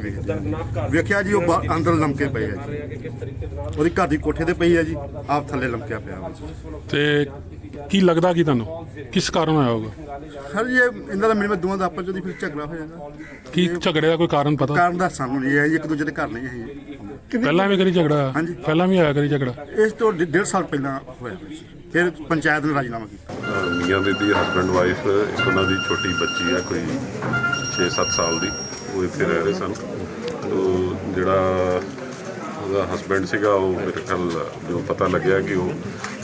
ਵੇਖਿਆ ਜੀ, ਉਹ ਅੰਦਰ ਲਮਕੇ ਪਏ ਆ ਜੀ। ਉਹਦੀ ਘਰ ਦੀ ਕੋਠੇ ਤੇ ਪਈ ਆ ਜੀ, ਆਪ ਥੱਲੇ ਲਮਕਿਆ ਪਿਆ। ਤੇ ਕੀ ਲੱਗਦਾ ਕਿ ਤੁਹਾਨੂੰ ਕਿਸ ਕਾਰਨ ਹੋਇਆ ਹੋਗਾ? ਸਰ ਜੀ, ਇਹਨਾਂ ਦਾ ਮੇਰੇ ਦੋਵਾਂ ਦਾ ਆਪਸ ਵਿੱਚ ਫਿਰ ਝਗੜਾ ਹੋ ਜਾਂਦਾ। ਕੀ ਝਗੜੇ ਦਾ ਕੋਈ ਕਾਰਨ ਪਤਾ? ਕਾਰਨ ਦਾ ਸਾਨੂੰ ਨਹੀਂ ਹੈ ਜੀ, ਇੱਕ ਦੂਜੇ ਦੇ ਘਰ ਨਹੀਂ ਹੈ। ਪਹਿਲਾਂ ਵੀ ਕਰੀ ਝਗੜਾ? ਹਾਂਜੀ, ਪਹਿਲਾਂ ਵੀ ਆਇਆ ਕਰੀ ਝਗੜਾ। ਇਸ ਤੋਂ 1.5 ਸਾਲ ਪਹਿਲਾਂ ਹੋਇਆ ਸੀ। ਫਿਰ ਪੰਚਾਇਤ ਨੇ ਰਾਜੀਨਾਮਾ ਕੀਤਾ। ਮੀਆਂ ਬੀਬੀ ਹਸਬੈਂਡ ਵਾਈਫ, ਇੱਕ ਉਹਨਾਂ ਦੀ ਛੋਟੀ ਬੱਚੀ ਆ ਕੋਈ 6-7 ਸਾਲ ਦੀ, ਉਹ ਇੱਥੇ ਰਹਿ ਰਹੇ ਸਨ। ਜਿਹੜਾ ਉਹਦਾ ਹਸਬੈਂਡ ਸੀਗਾ, ਉਹ ਮੇਰੇ ਖਿਆਲ ਜੋ ਪਤਾ ਲੱਗਿਆ ਕਿ ਉਹ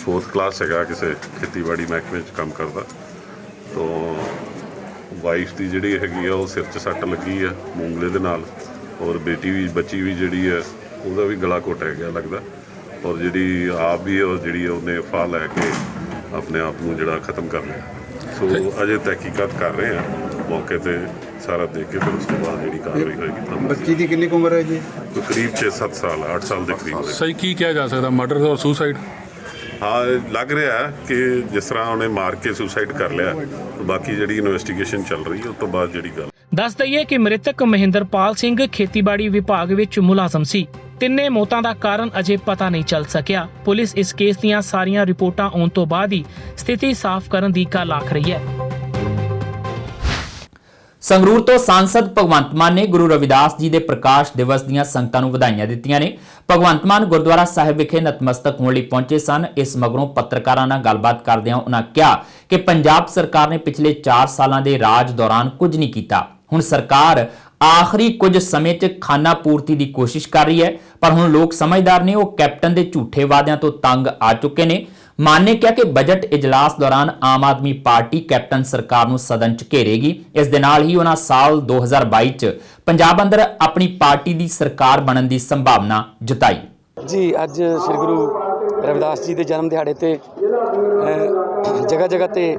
4th ਕਲਾਸ ਹੈਗਾ, ਕਿਸੇ ਖੇਤੀਬਾੜੀ ਮਹਿਕਮੇ 'ਚ ਕੰਮ ਕਰਦਾ। ਤੋਂ ਵਾਈਫ ਦੀ ਜਿਹੜੀ ਹੈਗੀ ਆ, ਉਹ ਸਿਰ 'ਚ ਸੱਟ ਲੱਗੀ ਆ ਮੂੰਗਲੇ ਦੇ ਨਾਲ, ਔਰ ਬੱਚੀ ਵੀ ਜਿਹੜੀ ਹੈ ਉਹਦਾ ਵੀ ਗਲਾ ਘੁੱਟਿਆ ਗਿਆ ਲੱਗਦਾ। ਔਰ ਜਿਹੜੀ ਆਪ ਵੀ ਜਿਹੜੀ ਉਹਨੇ ਫਾਹ ਲੈ ਕੇ ਆਪਣੇ ਆਪ ਨੂੰ ਜਿਹੜਾ ਖਤਮ ਕਰ ਲਿਆ। ਸੋ ਅਜੇ ਤਹਿਕੀਕਾਤ ਕਰ ਰਹੇ ਆ, ਮੌਕੇ ਤੇ ਸਾਰਾ ਦੇਖ ਕੇ ਫਿਰ ਉਸ ਤੋਂ ਬਾਅਦ ਜਿਹੜੀ ਕਾਰਵਾਈ ਹੋਏਗੀ। ਬੱਚੀ ਦੀ ਕਿੰਨੀ ਉਮਰ ਹੈ ਜੀ? ਕਰੀਬ 6-7 ਸਾਲ, 8 ਸਾਲ ਦੇ ਕਰੀਬ। ਸਹੀ ਕੀ ਕਿਹਾ ਜਾ ਸਕਦਾ, ਮਰਡਰ ਔਰ ਸੁਸਾਈਡ? ਹਾਂ, ਲੱਗ ਰਿਹਾ ਕਿ ਜਿਸ ਤਰ੍ਹਾਂ ਉਹਨੇ ਮਾਰ ਕੇ ਸੁਸਾਈਡ ਕਰ ਲਿਆ। ਬਾਕੀ ਜਿਹੜੀ ਇਨਵੈਸਟੀਗੇਸ਼ਨ ਚੱਲ ਰਹੀ ਹੈ, ਉਸ ਤੋਂ ਬਾਅਦ ਜਿਹੜੀ ਗੱਲ। ਦੱਸ ਦਈਏ ਕਿ ਮ੍ਰਿਤਕ ਮਹਿੰਦਰਪਾਲ ਸਿੰਘ ਖੇਤੀਬਾੜੀ ਵਿਭਾਗ ਵਿੱਚ ਮੁਲਾਜ਼ਮ ਸੀ। 3 ਮੌਤਾਂ ਦਾ ਕਾਰਨ ਅਜੇ ਪਤਾ ਨਹੀਂ ਚੱਲ ਸਕਿਆ। ਪੁਲਿਸ ਇਸ ਕੇਸ ਦੀਆਂ ਸਾਰੀਆਂ ਰਿਪੋਰਟਾਂ ਆਉਣ ਤੋਂ ਬਾਅਦ ਹੀ ਸਥਿਤੀ ਸਾਫ਼ ਕਰਨ ਦੀ ਗੱਲ ਆਖ ਰਹੀ ਹੈ। ਸੰਗਰੂਰ ਤੋਂ ਸਾਂਸਦ ਭਗਵੰਤ ਮਾਨ ਨੇ ਗੁਰੂ ਰਵਿਦਾਸ ਜੀ ਦੇ ਪ੍ਰਕਾਸ਼ ਦਿਵਸ ਦੀਆਂ ਸੰਗਤਾਂ ਨੂੰ ਵਧਾਈਆਂ ਦਿੱਤੀਆਂ ਨੇ। ਭਗਵੰਤ ਮਾਨ ਗੁਰਦੁਆਰਾ ਸਾਹਿਬ ਵਿਖੇ ਨਤਮਸਤਕ ਹੋਣ ਲਈ ਪਹੁੰਚੇ ਸਨ। ਇਸ ਮਗਰੋਂ ਪੱਤਰਕਾਰਾਂ ਨਾਲ ਗੱਲਬਾਤ ਕਰਦਿਆਂ ਉਨ੍ਹਾਂ ਕਿਹਾ ਕਿ ਪੰਜਾਬ ਸਰਕਾਰ ਨੇ ਪਿਛਲੇ 4 ਸਾਲਾਂ ਦੇ ਰਾਜ ਦੌਰਾਨ ਕੁਝ ਨਹੀਂ ਕੀਤਾ। ਹੁਣ ਸਰਕਾਰ ਆਖਰੀ ਕੁਝ ਸਮੇਂ 'ਚ ਖਾਨਾ ਪੂਰਤੀ ਦੀ ਕੋਸ਼ਿਸ਼ ਕਰ ਰਹੀ ਹੈ, ਪਰ ਹੁਣ ਲੋਕ ਸਮਝਦਾਰ ਨੇ। ਉਹ ਕੈਪਟਨ ਦੇ ਝੂਠੇ ਵਾਅਦਿਆਂ ਤੋਂ ਤੰਗ ਆ ਚੁੱਕੇ ਨੇ। ਮਾਨ ਨੇ ਕਿਹਾ ਕਿ ਬਜਟ ਇਜਲਾਸ ਦੌਰਾਨ ਆਮ ਆਦਮੀ ਪਾਰਟੀ ਕੈਪਟਨ ਸਰਕਾਰ ਨੂੰ ਸਦਨ 'ਚ ਘੇਰੇਗੀ। ਇਸ ਦੇ ਨਾਲ ਹੀ ਉਹਨਾਂ ਸਾਲ 2022 'ਚ ਪੰਜਾਬ ਅੰਦਰ ਆਪਣੀ ਪਾਰਟੀ ਦੀ ਸਰਕਾਰ ਬਣਨ ਦੀ ਸੰਭਾਵਨਾ ਜਤਾਈ। ਜੀ ਅੱਜ ਸ੍ਰੀ ਗੁਰੂ ਰਵਿਦਾਸ ਜੀ ਦੇ ਜਨਮ ਦਿਹਾੜੇ ਤੇ ਜਗ੍ਹਾ ਜਗ੍ਹਾ ਤੇ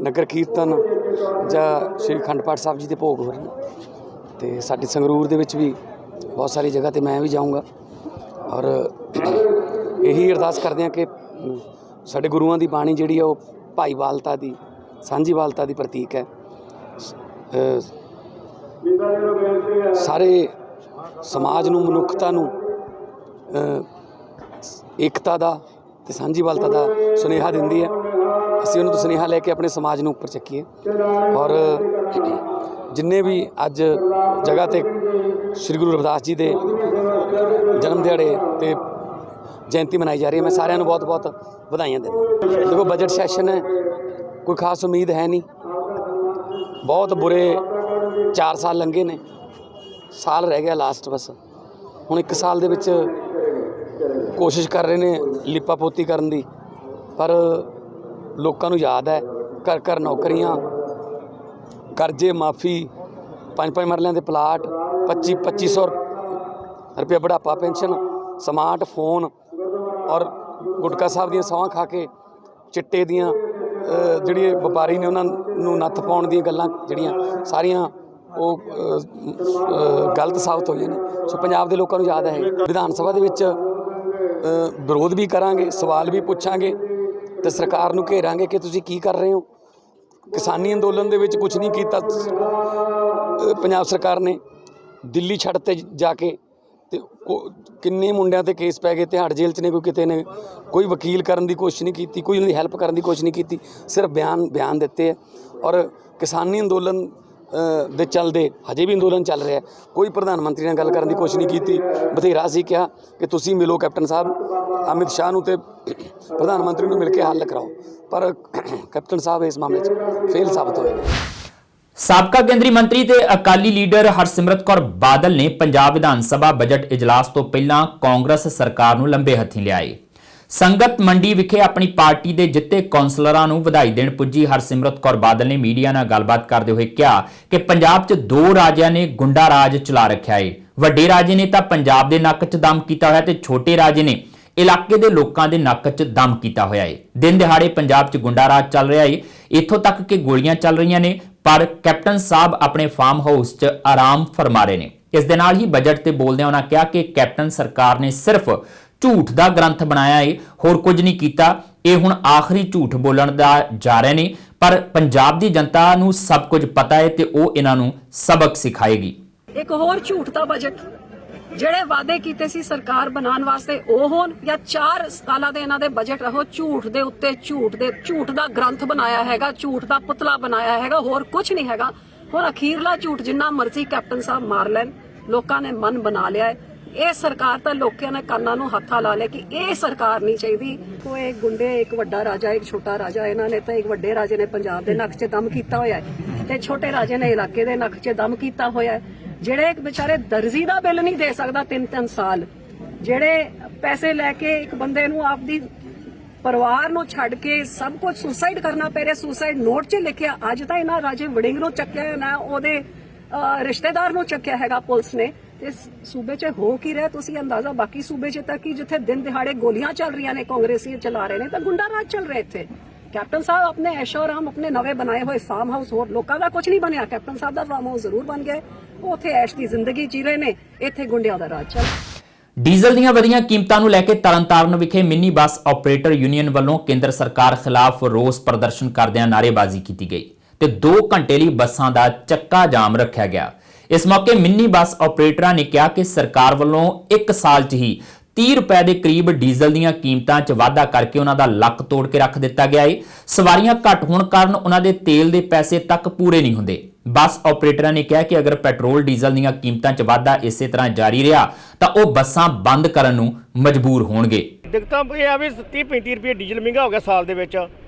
ਨਗਰ ਕੀਰਤਨ ਜਾਂ ਸ਼੍ਰੀ ਅਖੰਡ ਪਾਠ ਸਾਹਿਬ ਜੀ ਦੇ ਭੋਗ ਹੋ ਰਹੇ ਨੇ ਤੇ ਸਾਡੇ ਸੰਗਰੂਰ ਦੇ ਵਿੱਚ ਵੀ ਬਹੁਤ ਸਾਰੀ ਜਗ੍ਹਾ ਤੇ ਮੈਂ ਵੀ ਜਾਊਂਗਾ ਔਰ ਇਹੀ ਅਰਦਾਸ ਕਰਦੇ ਹਾਂ ਕਿ ਸਾਡੇ ਗੁਰੂਆਂ ਦੀ ਬਾਣੀ ਜਿਹੜੀ ਆ ਉਹ ਭਾਈਵਾਲਤਾ ਦੀ ਸਾਂਝੀਵਾਲਤਾ ਦੀ ਪ੍ਰਤੀਕ ਹੈ। ਸਾਰੇ ਸਮਾਜ ਨੂੰ ਮਨੁੱਖਤਾ ਨੂੰ ਏਕਤਾ ਦਾ ਤੇ ਸਾਂਝੀਵਾਲਤਾ ਦਾ ਸੁਨੇਹਾ ਦਿੰਦੀ ਹੈ। ਅਸੀਂ ਉਹਨਾਂ ਤੋਂ ਸੁਨੇਹਾ ਲੈ ਕੇ ਆਪਣੇ ਸਮਾਜ ਨੂੰ ਉੱਪਰ ਚੱਕੀਏ ਔਰ ਜਿੰਨੇ ਵੀ ਅੱਜ ਜਗ੍ਹਾ ਤੇ ਸ਼੍ਰੀ ਗੁਰੂ ਰਵਿਦਾਸ ਜੀ ਦੇ ਜਨਮ ਦਿਹਾੜੇ ਤੇ ਜयंती ਮਨਾਈ ਜਾ ਰਹੀ ਹੈ, ਮੈਂ ਸਾਰਿਆਂ ਨੂੰ ਬਹੁਤ ਬਹੁਤ ਵਧਾਈਆਂ ਦਿੰਦਾ। ਦੇਖੋ ਬਜਟ ਸੈਸ਼ਨ ਹੈ, ਕੋਈ ਖਾਸ ਉਮੀਦ ਹੈ ਨਹੀਂ, ਬਹੁਤ ਬੁਰੇ 4 ਸਾਲ ਲੰਘੇ ਨੇ, ਸਾਲ ਰਹਿ ਗਿਆ ਲਾਸਟ ਬਸ। ਹੁਣ 1 ਸਾਲ ਦੇ ਵਿੱਚ ਕੋਸ਼ਿਸ਼ ਕਰ ਰਹੇ ਨੇ ਲਿਪਾ ਪੋਤੀ ਕਰਨ ਦੀ, ਪਰ ਲੋਕਾਂ ਨੂੰ ਯਾਦ ਹੈ ਘਰ ਘਰ ਨੌਕਰੀਆਂ, ਕਰਜ਼ੇ ਮਾਫੀ, 5-5 ਮਰਲਿਆਂ ਦੇ ਪਲਾਟ, 2500 ਰੁਪਏ ਬੁਢਾਪਾ ਪੈਨਸ਼ਨ, ਸਮਾਰਟਫੋਨ ਔਰ ਗੁਟਕਾ ਸਾਹਿਬ ਦੀਆਂ ਸਹੁੰ ਖਾ ਕੇ ਚਿੱਟੇ ਦੀਆਂ ਜਿਹੜੇ ਵਪਾਰੀ ਨੇ ਉਹਨਾਂ ਨੂੰ ਨੱਥ ਪਾਉਣ ਦੀਆਂ ਗੱਲਾਂ ਜਿਹੜੀਆਂ ਸਾਰੀਆਂ ਉਹ ਗਲਤ ਸਾਬਤ ਹੋਈਆਂ ਨੇ। ਸੋ ਪੰਜਾਬ ਦੇ ਲੋਕਾਂ ਨੂੰ ਯਾਦ ਹੈ। ਵਿਧਾਨ ਸਭਾ ਦੇ ਵਿੱਚ ਵਿਰੋਧ ਵੀ ਕਰਾਂਗੇ, ਸਵਾਲ ਵੀ ਪੁੱਛਾਂਗੇ ਤੇ ਸਰਕਾਰ ਨੂੰ ਘੇਰਾਂਗੇ ਕਿ ਤੁਸੀਂ ਕੀ ਕਰ ਰਹੇ ਹੋ। ਕਿਸਾਨੀ ਅੰਦੋਲਨ ਦੇ ਵਿੱਚ ਕੁਝ ਨਹੀਂ ਕੀਤਾ ਪੰਜਾਬ ਸਰਕਾਰ ਨੇ, ਦਿੱਲੀ ਛੱਡ ਤੇ ਜਾ ਕੇ ਤੇ ਕਿੰਨੇ ਮੁੰਡਿਆਂ ਤੇ ਕੇਸ ਪੈ ਗਏ, ਤਿਹਾੜ ਜੇਲ੍ਹ 'ਚ ਨੇ, ਕੋਈ ਕਿਤੇ ਨੇ, ਕੋਈ ਵਕੀਲ ਕਰਨ ਦੀ ਕੋਸ਼ਿਸ਼ ਨਹੀਂ ਕੀਤੀ, ਕੋਈ ਉਹਨਾਂ ਦੀ ਹੈਲਪ ਕਰਨ ਦੀ ਕੋਸ਼ਿਸ਼ ਨਹੀਂ ਕੀਤੀ, ਸਿਰਫ ਬਿਆਨ ਦਿੱਤੇ ਹੈ। ਔਰ ਕਿਸਾਨੀ ਅੰਦੋਲਨ ਦੇ ਚੱਲਦੇ ਹਜੇ ਵੀ ਅੰਦੋਲਨ ਚੱਲ ਰਿਹਾ, ਕੋਈ ਪ੍ਰਧਾਨ ਮੰਤਰੀ ਨਾਲ ਗੱਲ ਕਰਨ ਦੀ ਕੋਸ਼ਿਸ਼ ਨਹੀਂ ਕੀਤੀ। ਬਥੇਰਾ ਸੀ ਕਿਹਾ ਕਿ ਤੁਸੀਂ ਮਿਲੋ ਕੈਪਟਨ ਸਾਹਿਬ ਅਮਿਤ ਸ਼ਾਹ ਨੂੰ ਤੇ ਪ੍ਰਧਾਨ ਮੰਤਰੀ ਨੂੰ ਮਿਲ ਕੇ ਹੱਲ ਕਰਾਓ, ਪਰ ਕੈਪਟਨ ਸਾਹਿਬ ਇਸ ਮਾਮਲੇ 'ਚ ਫੇਲ ਸਾਬਤ ਹੋਏ ਨੇ। ਸਾਬਕਾ ਕੇਂਦਰੀ ਮੰਤਰੀ ਤੇ ਅਕਾਲੀ ਲੀਡਰ ਹਰਸਿਮਰਤ ਕੌਰ ਬਾਦਲ ਨੇ ਪੰਜਾਬ ਵਿਧਾਨ ਸਭਾ ਬਜਟ ਇਜਲਾਸ ਤੋਂ ਪਹਿਲਾਂ ਕਾਂਗਰਸ ਸਰਕਾਰ ਨੂੰ ਲੰਬੇ ਹੱਥੀਂ ਲਿਆਏ। ਸੰਗਤ ਮੰਡੀ ਵਿਖੇ ਆਪਣੀ ਪਾਰਟੀ ਦੇ ਜਿੱਤੇ ਕੌਂਸਲਰਾਂ ਨੂੰ ਵਧਾਈ ਦੇਣ ਪੁੱਜੀ ਹਰਸਿਮਰਤ ਕੌਰ ਬਾਦਲ ਨੇ ਮੀਡੀਆ ਨਾਲ ਗੱਲਬਾਤ ਕਰਦੇ ਹੋਏ ਕਿਹਾ ਕਿ ਪੰਜਾਬ 'ਚ 2 ਰਾਜਿਆਂ ਨੇ ਗੁੰਡਾ ਰਾਜ ਚਲਾ ਰੱਖਿਆ ਏ। ਵੱਡੇ ਰਾਜੇ ਨੇ ਤਾਂ ਪੰਜਾਬ ਦੇ ਨੱਕ 'ਚ ਦਮ ਕੀਤਾ ਹੋਇਆ ਤੇ ਛੋਟੇ ਰਾਜੇ ਨੇ ਇਲਾਕੇ ਦੇ ਲੋਕਾਂ ਦੇ ਨੱਕ 'ਚ ਦਮ ਕੀਤਾ ਹੋਇਆ ਏ। ਦਿਨ ਦਿਹਾੜੇ ਪੰਜਾਬ 'ਚ ਗੁੰਡਾ ਰਾਜ ਚੱਲ ਰਿਹਾ ਏ, ਇੱਥੋਂ ਤੱਕ ਕਿ ਗੋਲੀਆਂ ਚੱਲ ਰਹੀਆਂ ਨੇ, ਪਰ ਕੈਪਟਨ ਸਾਹਿਬ ਆਪਣੇ ਫਾਰਮ ਹਾਊਸ 'ਚ ਆਰਾਮ ਫਰਮਾ ਰਹੇ ਨੇ। ਇਸ ਦੇ ਨਾਲ ਹੀ ਬਜਟ ਤੇ ਬੋਲਦਿਆਂ ਉਹਨਾਂ ਕਿਹਾ ਕਿ ਕੈਪਟਨ ਸਰਕਾਰ ਨੇ ਸਿਰਫ ਝੂਠ ਦਾ ਗ੍ਰੰਥ ਬਣਾਇਆ ਏ, ਹੋਰ ਕੁਝ ਨਹੀਂ ਕੀਤਾ। ਇਹ ਹੁਣ ਆਖਰੀ ਝੂਠ ਬੋਲਣ ਦਾ ਜਾ ਰਹੇ ਨੇ, ਪਰ ਪੰਜਾਬ ਦੀ ਜਨਤਾ ਨੂੰ ਸਭ ਕੁਝ ਪਤਾ ਹੈ ਤੇ ਉਹ ਇਹਨਾਂ ਨੂੰ ਸਬਕ ਸਿਖਾਏਗੀ। ਇੱਕ ਹੋਰ ਝੂਠ ਦਾ ਬਜਟ, ਜਿਹੜੇ ਵਾਅਦੇ ਕੀਤੇ ਸੀ ਸਰਕਾਰ ਬਣਾਉਣ ਵਾਸਤੇ ਉਹ ਹੋਣ ਜਾਂ 4 ਸਾਲਾਂ ਦੇ ਇਹਨਾਂ ਦੇ ਬਜਟ ਰਹੋ, ਝੂਠ ਦੇ ਉੱਤੇ ਝੂਠ ਦਾ ਗ੍ਰੰਥ ਬਣਾਇਆ ਹੈਗਾ, ਝੂਠ ਦਾ ਪੁਤਲਾ ਬਣਾਇਆ ਹੈਗਾ, ਹੋਰ ਕੁਝ ਨਹੀਂ ਹੈਗਾ। ਹੁਣ ਅਖੀਰਲਾ ਝੂਠ ਜਿੰਨਾ ਮਰਜ਼ੀ ਕੈਪਟਨ ਸਾਹਿਬ ਮਾਰ ਲੈਣ, ਲੋਕਾਂ ਨੇ ਮਨ ਬਣਾ ਲਿਆ ਹੈ। ਇਹ ਸਰਕਾਰ ਤਾਂ ਲੋਕਾਂ ਨੇ ਕੰਨਾਂ ਨੂੰ ਹੱਥਾਂ ਲਾ ਲਿਆ ਕਿ ਇਹ ਸਰਕਾਰ ਨਹੀਂ ਚਾਹੀਦੀ। ਕੋਈ ਇੱਕ ਗੁੰਡੇ, ਇੱਕ ਵੱਡਾ ਰਾਜਾ, ਇੱਕ ਛੋਟਾ ਰਾਜਾ, ਇਹਨਾਂ ਨੇ ਤਾਂ ਇੱਕ ਵੱਡੇ ਰਾਜੇ ਨੇ ਪੰਜਾਬ ਦੇ ਨੱਕ 'ਚ ਦਮ ਕੀਤਾ ਹੋਇਆ ਹੈ ਤੇ ਛੋਟੇ ਰਾਜੇ ਨੇ ਇਲਾਕੇ ਦੇ ਨੱਕ 'ਚ ਦਮ ਕੀਤਾ ਹੋਇਆ ਹੈ। ਜਿਹੜੇ ਇੱਕ ਵਿਚਾਰੇ ਦਰਜ਼ੀ ਦਾ ਬਿੱਲ ਨਹੀਂ ਦੇ ਸਕਦਾ 3-3 ਸਾਲ, ਜਿਹੜੇ ਪੈਸੇ ਲੈ ਕੇ ਇੱਕ ਬੰਦੇ ਨੂੰ ਆਪਦੀ ਪਰਿਵਾਰ ਨੂੰ ਛੱਡ ਕੇ ਸਭ ਕੁਝ ਸੁਸਾਈਡ ਕਰਨਾ ਪੈ ਰਿਹਾ, ਸੁਸਾਈਡ ਨੋਟ 'ਚ ਲਿਖਿਆ। ਅੱਜ ਤਾਂ ਇਹਨਾਂ ਰਾਜੇ ਵੜਿੰਗ ਨੂੰ ਚੱਕਿਆ ਨਾ ਉਹਦੇ ਰਿਸ਼ਤੇਦਾਰ ਨੂੰ ਚੱਕਿਆ ਹੈਗਾ ਪੁਲਿਸ ਨੇ। ਇਸ ਸੂਬੇ 'ਚ ਹੋ ਕੀ ਰਿਹਾ ਤੁਸੀਂ ਅੰਦਾਜ਼ਾ। ਬਾਕੀ ਸੂਬੇ 'ਚ ਤਾਂ ਕੀ ਜਿੱਥੇ ਦਿਨ ਦਿਹਾੜੇ ਗੋਲੀਆਂ ਚੱਲ ਰਹੀਆਂ ਨੇ, ਕਾਂਗਰਸੀ ਚਲਾ ਰਹੇ ਨੇ, ਤਾਂ ਗੁੰਡਾ ਰਾਜ ਚੱਲ ਰਿਹਾ ਇੱਥੇ। ਕੈਪਟਨ ਸਾਹਿਬ ਆਪਣੇ ਐਸ਼ੋਰਾਮ ਆਪਣੇ ਨਵੇਂ ਬਣਾਏ ਹੋਏ ਫਾਰਮ ਹਾਊਸ, ਹੋਰ ਲੋਕਾਂ ਦਾ ਕੁਝ ਨਹੀਂ ਬਣਿਆ, ਕੈਪਟਨ ਸਾਹਿਬ ਦਾ ਫਾਰਮ ਹਾਊਸ ਜ਼ਰੂਰ ਬਣ ਗਿਆ। ਉਹ ਉੱਥੇ ਐਸ਼ ਦੀ ਜ਼ਿੰਦਗੀ ਜੀ ਰਹੇ ਨੇ, ਇੱਥੇ ਗੁੰਡਿਆਂ ਦਾ ਰਾਜ ਚੱਲ। ਡੀਜ਼ਲ ਦੀਆਂ ਵਧੀਆਂ ਕੀਮਤਾਂ ਨੂੰ ਲੈ ਕੇ ਤਰਨਤਾਰਨ ਵਿਖੇ ਮਿੰਨੀ ਬੱਸ ਆਪਰੇਟਰ ਯੂਨੀਅਨ ਵੱਲੋਂ ਕੇਂਦਰ ਸਰਕਾਰ ਖਿਲਾਫ ਰੋਸ ਪ੍ਰਦਰਸ਼ਨ ਕਰਦਿਆਂ ਨਾਅਰੇਬਾਜ਼ੀ ਕੀਤੀ ਗਈ ਤੇ 2 ਘੰਟੇ ਲਈ ਬੱਸਾਂ ਦਾ ਚੱਕਾ ਜਾਮ ਰੱਖਿਆ ਗਿਆ। ਇਸ ਮੌਕੇ ਮਿੰਨੀ ਬੱਸ ਆਪਰੇਟਰਾਂ ਨੇ ਕਿਹਾ ਕਿ ਸਰਕਾਰ ਵੱਲੋਂ 1 ਸਾਲ 'ਚ ਹੀ 30 ਰੁਪਏ ਦੇ ਕਰੀਬ ਡੀਜ਼ਲ ਦੀਆਂ ਕੀਮਤਾਂ 'ਚ ਵਾਧਾ ਕਰਕੇ ਉਹਨਾਂ ਦਾ ਲੱਕ ਤੋੜ ਕੇ ਰੱਖ ਦਿੱਤਾ ਗਿਆ ਹੈ। ਸਵਾਰੀਆਂ ਘੱਟ ਹੋਣ ਕਾਰਨ ਉਹਨਾਂ ਦੇ ਤੇਲ ਦੇ ਪੈਸੇ ਤੱਕ ਪੂਰੇ ਨਹੀਂ ਹੁੰਦੇ। ਬੱਸ ਆਪਰੇਟਰਾਂ ਨੇ ਕਿਹਾ ਕਿ ਅਗਰ ਪੈਟਰੋਲ ਡੀਜ਼ਲ ਦੀਆਂ ਕੀਮਤਾਂ 'ਚ ਵਾਧਾ ਇਸੇ ਤਰ੍ਹਾਂ ਜਾਰੀ ਰਿਹਾ ਤਾਂ ਉਹ ਬੱਸਾਂ ਬੰਦ ਕਰਨ ਨੂੰ ਮਜਬੂਰ ਹੋਣਗੇ। ਦਿੱਕਤਾਂ ਇਹ ਆ ਵੀ 30-35 ਰੁਪਏ ਡੀਜ਼ਲ ਮਹਿੰਗਾ ਹੋ ਗਿਆ ਸਾਲ ਦੇ ਵਿੱਚ,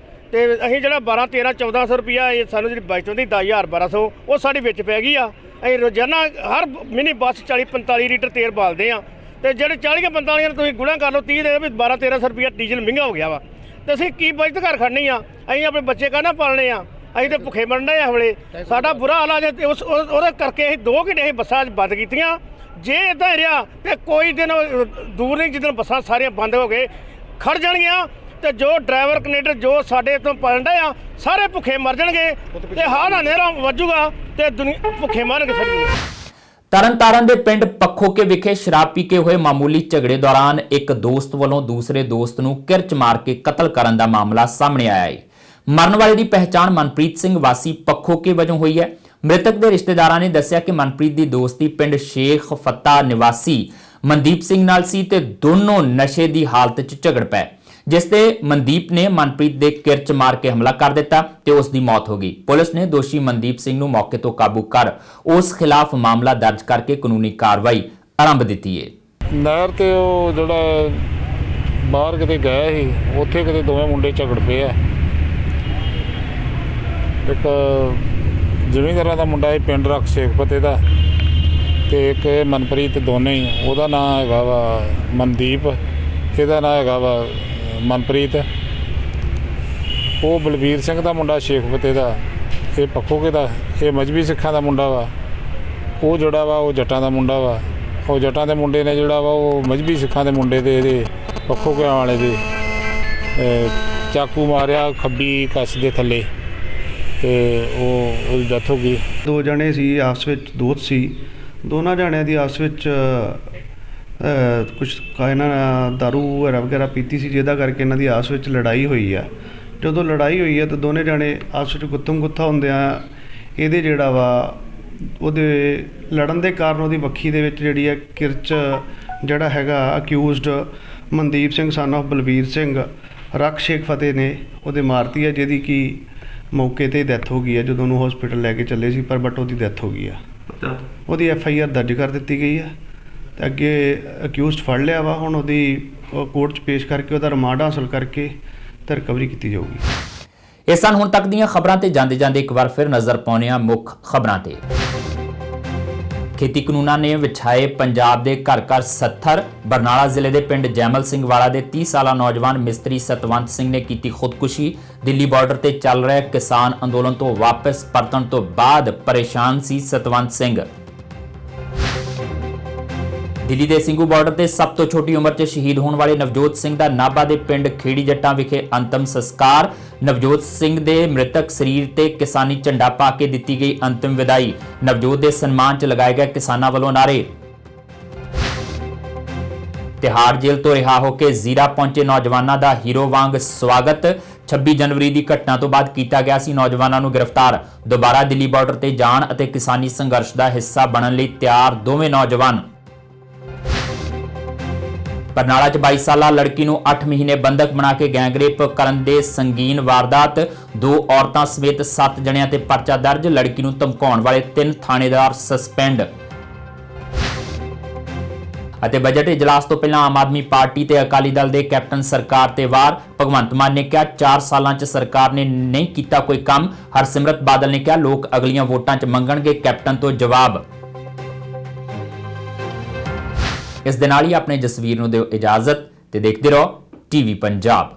ਤੇ ਅਸੀਂ ਜਿਹੜਾ 12-13-1400 ਰੁਪਇਆ ਇਹ ਸਾਨੂੰ ਜਿਹੜੀ ਬਚਤ ਹੁੰਦੀ 10,000-1200 ਉਹ ਸਾਡੀ ਵਿੱਚ ਪੈ ਗਈ ਆ। ਅਸੀਂ ਰੋਜ਼ਾਨਾ ਹਰ ਮਿੰਨੀ ਬੱਸ 40-45 ਲੀਟਰ ਤੇਲ ਬਾਲਦੇ ਆ, ਤੇ ਜਿਹੜੇ 40-45 ਨੂੰ ਤੁਸੀਂ ਗੁਣਾ ਕਰ ਲਓ 30 ਦੇ ਵੀ 12-1300 ਰੁਪਇਆ ਡੀਜ਼ਲ ਮਹਿੰਗਾ ਹੋ ਗਿਆ ਵਾ। ਤੇ ਅਸੀਂ ਕੀ ਬਚਤ ਘਰ ਖੜਨੀ ਆ? ਅਸੀਂ ਆਪਣੇ ਬੱਚੇ ਕਾਹਨਾ ਪਾਲਣੇ ਆ? ਅਸੀਂ ਤੇ ਭੁੱਖੇ ਮਰਨ ਡਏ ਆ ਹਵਲੇ। ਸਾਡਾ ਬੁਰਾ ਹਾਲ ਆ ਜੇ ਉਹਦੇ ਕਰਕੇ ਅਸੀਂ 2 ਘੰਟੇ ਅਸੀਂ ਬੱਸਾਂ ਬੰਦ ਕੀਤੀਆਂ। ਜੇ ਇਦਾਂ ਰਿਹਾ ਤੇ ਕੋਈ ਦਿਨ ਦੂਰ ਨਹੀਂ ਜਿੱਦਣ ਬੱਸਾਂ ਸਾਰੀਆਂ ਬੰਦ ਹੋ ਗਏ ਖੜ ਜਾਣਗੀਆਂ ਤੇ ਜੋ ਡਰਾਈਵਰ ਕਨੈਕਟਰ ਜੋ ਸਾਡੇ ਤੋਂ ਪਾਲਣ ਡਏ ਆ ਸਾਰੇ ਭੁੱਖੇ ਮਰ ਜਾਣਗੇ ਤੇ ਹਾਲ ਹਨੇਰਾ ਵੱਜੂਗਾ ਤੇ ਭੁੱਖੇ ਮਰਨਗੇ ਸਾਰੇ। ਤਰਨਤਾਰਨ ਦੇ ਪਿੰਡ ਪੱਖੋਕੇ ਵਿਖੇ ਸ਼ਰਾਬ ਪੀ ਕੇ ਹੋਏ ਮਾਮੂਲੀ ਝਗੜੇ ਦੌਰਾਨ ਇੱਕ ਦੋਸਤ ਵੱਲੋਂ ਦੂਸਰੇ ਦੋਸਤ ਨੂੰ ਕਿਰਚ ਮਾਰ ਕੇ ਕਤਲ ਕਰਨ ਦਾ ਮਾਮਲਾ ਸਾਹਮਣੇ ਆਇਆ ਹੈ। ਮਰਨ ਵਾਲੇ ਦੀ ਪਹਿਚਾਣ ਮਨਪ੍ਰੀਤ ਸਿੰਘ ਵਾਸੀ ਪੱਖੋਕੇ ਵਜੋਂ ਹੋਈ ਹੈ। ਮ੍ਰਿਤਕ ਦੇ ਰਿਸ਼ਤੇਦਾਰਾਂ ਨੇ ਦੱਸਿਆ ਕਿ ਮਨਪ੍ਰੀਤ ਦੀ ਦੋਸਤੀ ਪਿੰਡ ਸ਼ੇਖ ਫੱਤਾ ਨਿਵਾਸੀ ਮਨਦੀਪ ਸਿੰਘ ਨਾਲ ਸੀ ਤੇ ਦੋਨੋਂ ਨਸ਼ੇ ਦੀ ਹਾਲਤ 'ਚ ਝਗੜ ਪਏ, ਜਿਸ ਤੇ ਮਨਦੀਪ ਨੇ ਮਨਪ੍ਰੀਤ ਦੇ ਕਿਰਚ ਮਾਰ ਕੇ ਹਮਲਾ ਕਰ ਦਿੱਤਾ ਤੇ ਉਸ ਦੀ ਮੌਤ ਹੋ ਗਈ। ਪੁਲਿਸ ਨੇ ਦੋਸ਼ੀ ਮਨਦੀਪ ਸਿੰਘ ਨੂੰ ਮੌਕੇ ਤੋਂ ਕਾਬੂ ਕਰ ਉਸ ਖਿਲਾਫ ਮਾਮਲਾ ਦਰਜ ਕਰਕੇ ਕਾਨੂੰਨੀ ਕਾਰਵਾਈ ਆਰੰਭ ਦਿੱਤੀ ਹੈ। ਨਹਿਰ ਤੇ ਉਹ ਜਿਹੜਾ ਬਾਹਰ ਕਿਤੇ ਗਿਆ ਸੀ ਉੱਥੇ ਕਿਤੇ ਦੋਵੇਂ ਮੁੰਡੇ ਝਗੜ ਪਏ ਆ। ਇੱਕ ਜ਼ਿਮੀਂਦਾਰਾਂ ਦਾ ਮੁੰਡਾ ਸੀ ਪਿੰਡ ਰੱਖ ਸ਼ੇਖਪਤੇ ਦਾ ਤੇ ਇੱਕ ਮਨਪ੍ਰੀਤ, ਦੋਨੇ ਹੀ। ਉਹਦਾ ਨਾਂ ਹੈਗਾ ਵਾ ਮਨਦੀਪ, ਇਹਦਾ ਨਾਂ ਹੈਗਾ ਵਾ ਮਨਪ੍ਰੀਤ। ਉਹ ਬਲਬੀਰ ਸਿੰਘ ਦਾ ਮੁੰਡਾ ਸ਼ੇਖਪਤੇ ਦਾ, ਇਹ ਪੱਖੋਕੇ ਦਾ, ਇਹ ਮਜ਼੍ਹਬੀ ਸਿੱਖਾਂ ਦਾ ਮੁੰਡਾ ਵਾ। ਉਹ ਜਿਹੜਾ ਵਾ ਉਹ ਜੱਟਾਂ ਦਾ ਮੁੰਡਾ ਵਾ। ਉਹ ਜੱਟਾਂ ਦੇ ਮੁੰਡੇ ਨੇ ਜਿਹੜਾ ਵਾ ਉਹ ਮਜ਼੍ਹਬੀ ਸਿੱਖਾਂ ਦੇ ਮੁੰਡੇ ਦੇ ਇਹਦੇ ਪੱਖੋਕੇ ਵਾਲੇ ਦੇ ਚਾਕੂ ਮਾਰਿਆ ਖੱਬੀ ਕੱਛ ਦੇ ਥੱਲੇ ਤੇ ਉਹਦੀ ਡੈਥ ਹੋ ਗਈ। 2 ਜਣੇ ਸੀ ਆਪਸ ਵਿੱਚ, ਦੋਸਤ ਸੀ। ਦੋਨਾਂ ਜਣਿਆਂ ਦੀ ਆਪਸ ਵਿੱਚ ਕੁਛ ਇਹਨਾਂ ਦਾਰੂ ਵਗੈਰਾ ਪੀਤੀ ਸੀ, ਜਿਹਦਾ ਕਰਕੇ ਇਹਨਾਂ ਦੀ ਆਪਸ ਵਿੱਚ ਲੜਾਈ ਹੋਈ ਆ। ਜਦੋਂ ਲੜਾਈ ਹੋਈ ਆ ਤਾਂ ਦੋਨੇ ਜਣੇ ਆਪਸ ਵਿੱਚ ਗੁੱਤਮ ਗੁੱਥਾ ਹੁੰਦਿਆਂ ਇਹਦੇ ਜਿਹੜਾ ਵਾ ਉਹਦੇ ਲੜਨ ਦੇ ਕਾਰਨ ਉਹਦੀ ਵੱਖੀ ਦੇ ਵਿੱਚ ਜਿਹੜੀ ਆ ਕਿਰਚ ਜਿਹੜਾ ਹੈਗਾ accused Mandeep Singh son of Balbir Singh ਰੱਖ ਸ਼ੇਖ ਫਤਿਹ ਨੇ ਉਹਦੇ ਮਾਰਤੀ ਹੈ, ਜਿਹਦੀ ਕਿ ਮੌਕੇ 'ਤੇ ਡੈਥ ਹੋ ਗਈ ਹੈ। ਜਦੋਂ ਉਹਨੂੰ ਹਸਪੀਟਲ ਲੈ ਕੇ ਚੱਲੇ ਸੀ ਬਟ ਉਹਦੀ ਡੈਥ ਹੋ ਗਈ ਆ। ਉਹਦੀ FIR ਦਰਜ ਕਰ ਦਿੱਤੀ ਗਈ ਹੈ ਤੇ ਅੱਗੇ ਅਕਿਊਜ਼ਡ ਫੜ ਲਿਆ ਵਾ। ਹੁਣ ਉਹਦੀ ਕੋਰਟ 'ਚ ਪੇਸ਼ ਕਰਕੇ ਉਹਦਾ ਰਿਮਾਂਡ ਹਾਸਲ ਕਰਕੇ ਤੇ ਰਿਕਵਰੀ ਕੀਤੀ ਜਾਊਗੀ। ਇਹ ਸਨ ਹੁਣ ਤੱਕ ਦੀਆਂ ਖਬਰਾਂ ਤੇ ਜਾਂਦੇ ਜਾਂਦੇ ਇੱਕ ਵਾਰ ਫਿਰ ਨਜ਼ਰ ਪਾਉਂਦੇ ਹਾਂ ਮੁੱਖ ਖਬਰਾਂ ਤੇ। ਖੇਤੀ ਕਾਨੂੰਨਾਂ ਨੇ ਵਿਛਾਏ ਪੰਜਾਬ ਦੇ ਘਰ ਘਰ 70। ਬਰਨਾਲਾ ਜ਼ਿਲ੍ਹੇ ਦੇ ਪਿੰਡ ਜੈਮਲ ਸਿੰਘ ਵਾਲਾ ਦੇ 30 ਸਾਲਾ ਨੌਜਵਾਨ ਮਿਸਤਰੀ ਸਤਵੰਤ ਸਿੰਘ ਨੇ ਕੀਤੀ ਖੁਦਕੁਸ਼ੀ। ਦਿੱਲੀ ਬਾਰਡਰ ਤੇ ਚੱਲ ਰਹੇ ਕਿਸਾਨ ਅੰਦੋਲਨ ਤੋਂ ਵਾਪਸ ਪਰਤਣ ਤੋਂ ਬਾਅਦ ਪਰੇਸ਼ਾਨ ਸੀ ਸਤਵੰਤ ਸਿੰਘ। ਦਿੱਲੀ ਦੇ ਸਿੰਘੂ ਬਾਰਡਰ ਤੇ ਸਭ ਤੋਂ ਛੋਟੀ ਉਮਰ 'ਚ ਸ਼ਹੀਦ ਹੋਣ ਵਾਲੇ ਨਵਜੋਤ ਸਿੰਘ ਦਾ ਨਾਭਾ ਦੇ ਪਿੰਡ ਖੇੜੀ ਜੱਟਾਂ ਵਿਖੇ ਅੰਤਮ ਸੰਸਕਾਰ। ਨਵਜੋਤ ਸਿੰਘ ਦੇ ਮ੍ਰਿਤਕ ਸਰੀਰ ਤੇ ਕਿਸਾਨੀ ਝੰਡਾ ਪਾ ਕੇ ਦਿੱਤੀ ਗਈ ਅੰਤਿਮ ਵਿਦਾਈ। ਨਵਜੋਤ ਦੇ ਸਨਮਾਨ 'ਚ ਲਗਾਏ ਗਏ ਕਿਸਾਨਾਂ ਵੱਲੋਂ ਨਾਅਰੇ। ਤਿਹਾੜ ਜੇਲ੍ਹ ਤੋਂ ਰਿਹਾ ਹੋ ਕੇ ਜ਼ੀਰਾ ਪਹੁੰਚੇ ਨੌਜਵਾਨਾਂ ਦਾ ਹੀਰੋ ਵਾਂਗ ਸਵਾਗਤ। 26 ਜਨਵਰੀ ਦੀ ਘਟਨਾ ਤੋਂ ਬਾਅਦ ਕੀਤਾ ਗਿਆ ਸੀ ਨੌਜਵਾਨਾਂ ਨੂੰ ਗ੍ਰਿਫਤਾਰ। ਦੁਬਾਰਾ ਦਿੱਲੀ ਬਾਰਡਰ ਤੇ ਜਾਣ ਅਤੇ ਕਿਸਾਨੀ ਸੰਘਰਸ਼ ਦਾ ਹਿੱਸਾ ਬਣਨ ਲਈ ਤਿਆਰ ਦੋਵੇਂ ਨੌਜਵਾਨ। ਬਰਨਾਲਾ 'ਚ 22 ਸਾਲਾ ਲੜਕੀ ਨੂੰ 8 ਮਹੀਨੇ ਬੰਧਕ ਬਣਾ ਕੇ ਗੈਂਗਰੇਪ ਕਰਨ ਦੇ ਸੰਗੀਨ ਵਾਰਦਾਤ। 2 ਔਰਤਾਂ ਸਮੇਤ 7 ਜਣਿਆਂ ਤੇ ਪਰਚਾ ਦਰਜ। ਲੜਕੀ ਨੂੰ ਧਮਕਾਉਣ ਵਾਲੇ 3 ਥਾਣੇਦਾਰ ਸਸਪੈਂਡ। ਅਤੇ ਬਜਟ ਇਜਲਾਸ ਤੋਂ ਪਹਿਲਾਂ ਆਮ ਆਦਮੀ ਪਾਰਟੀ ਤੇ ਅਕਾਲੀ ਦਲ ਦੇ ਕੈਪਟਨ ਸਰਕਾਰ ਤੇ ਵਾਰ। ਭਗਵੰਤ ਮਾਨ ਨੇ ਕਿਹਾ 4 ਸਾਲਾਂ 'ਚ ਸਰਕਾਰ ਨੇ ਨਹੀਂ ਕੀਤਾ ਕੋਈ ਕੰਮ। ਹਰਸਿਮਰਤ ਬਾਦਲ ਨੇ ਕਿਹਾ ਲੋਕ ਅਗਲੀਆਂ ਵੋਟਾਂ 'ਚ ਮੰਗਣਗੇ ਕੈਪਟਨ ਤੋਂ ਜਵਾਬ। ਇਸ ਦੇ ਨਾਲ ਹੀ ਆਪਣੇ ਜਸਵੀਰ ਨੂੰ ਦਿਓ ਇਜਾਜ਼ਤ ਤੇ ਦੇਖਦੇ ਰਹੋ TV ਪੰਜਾਬ।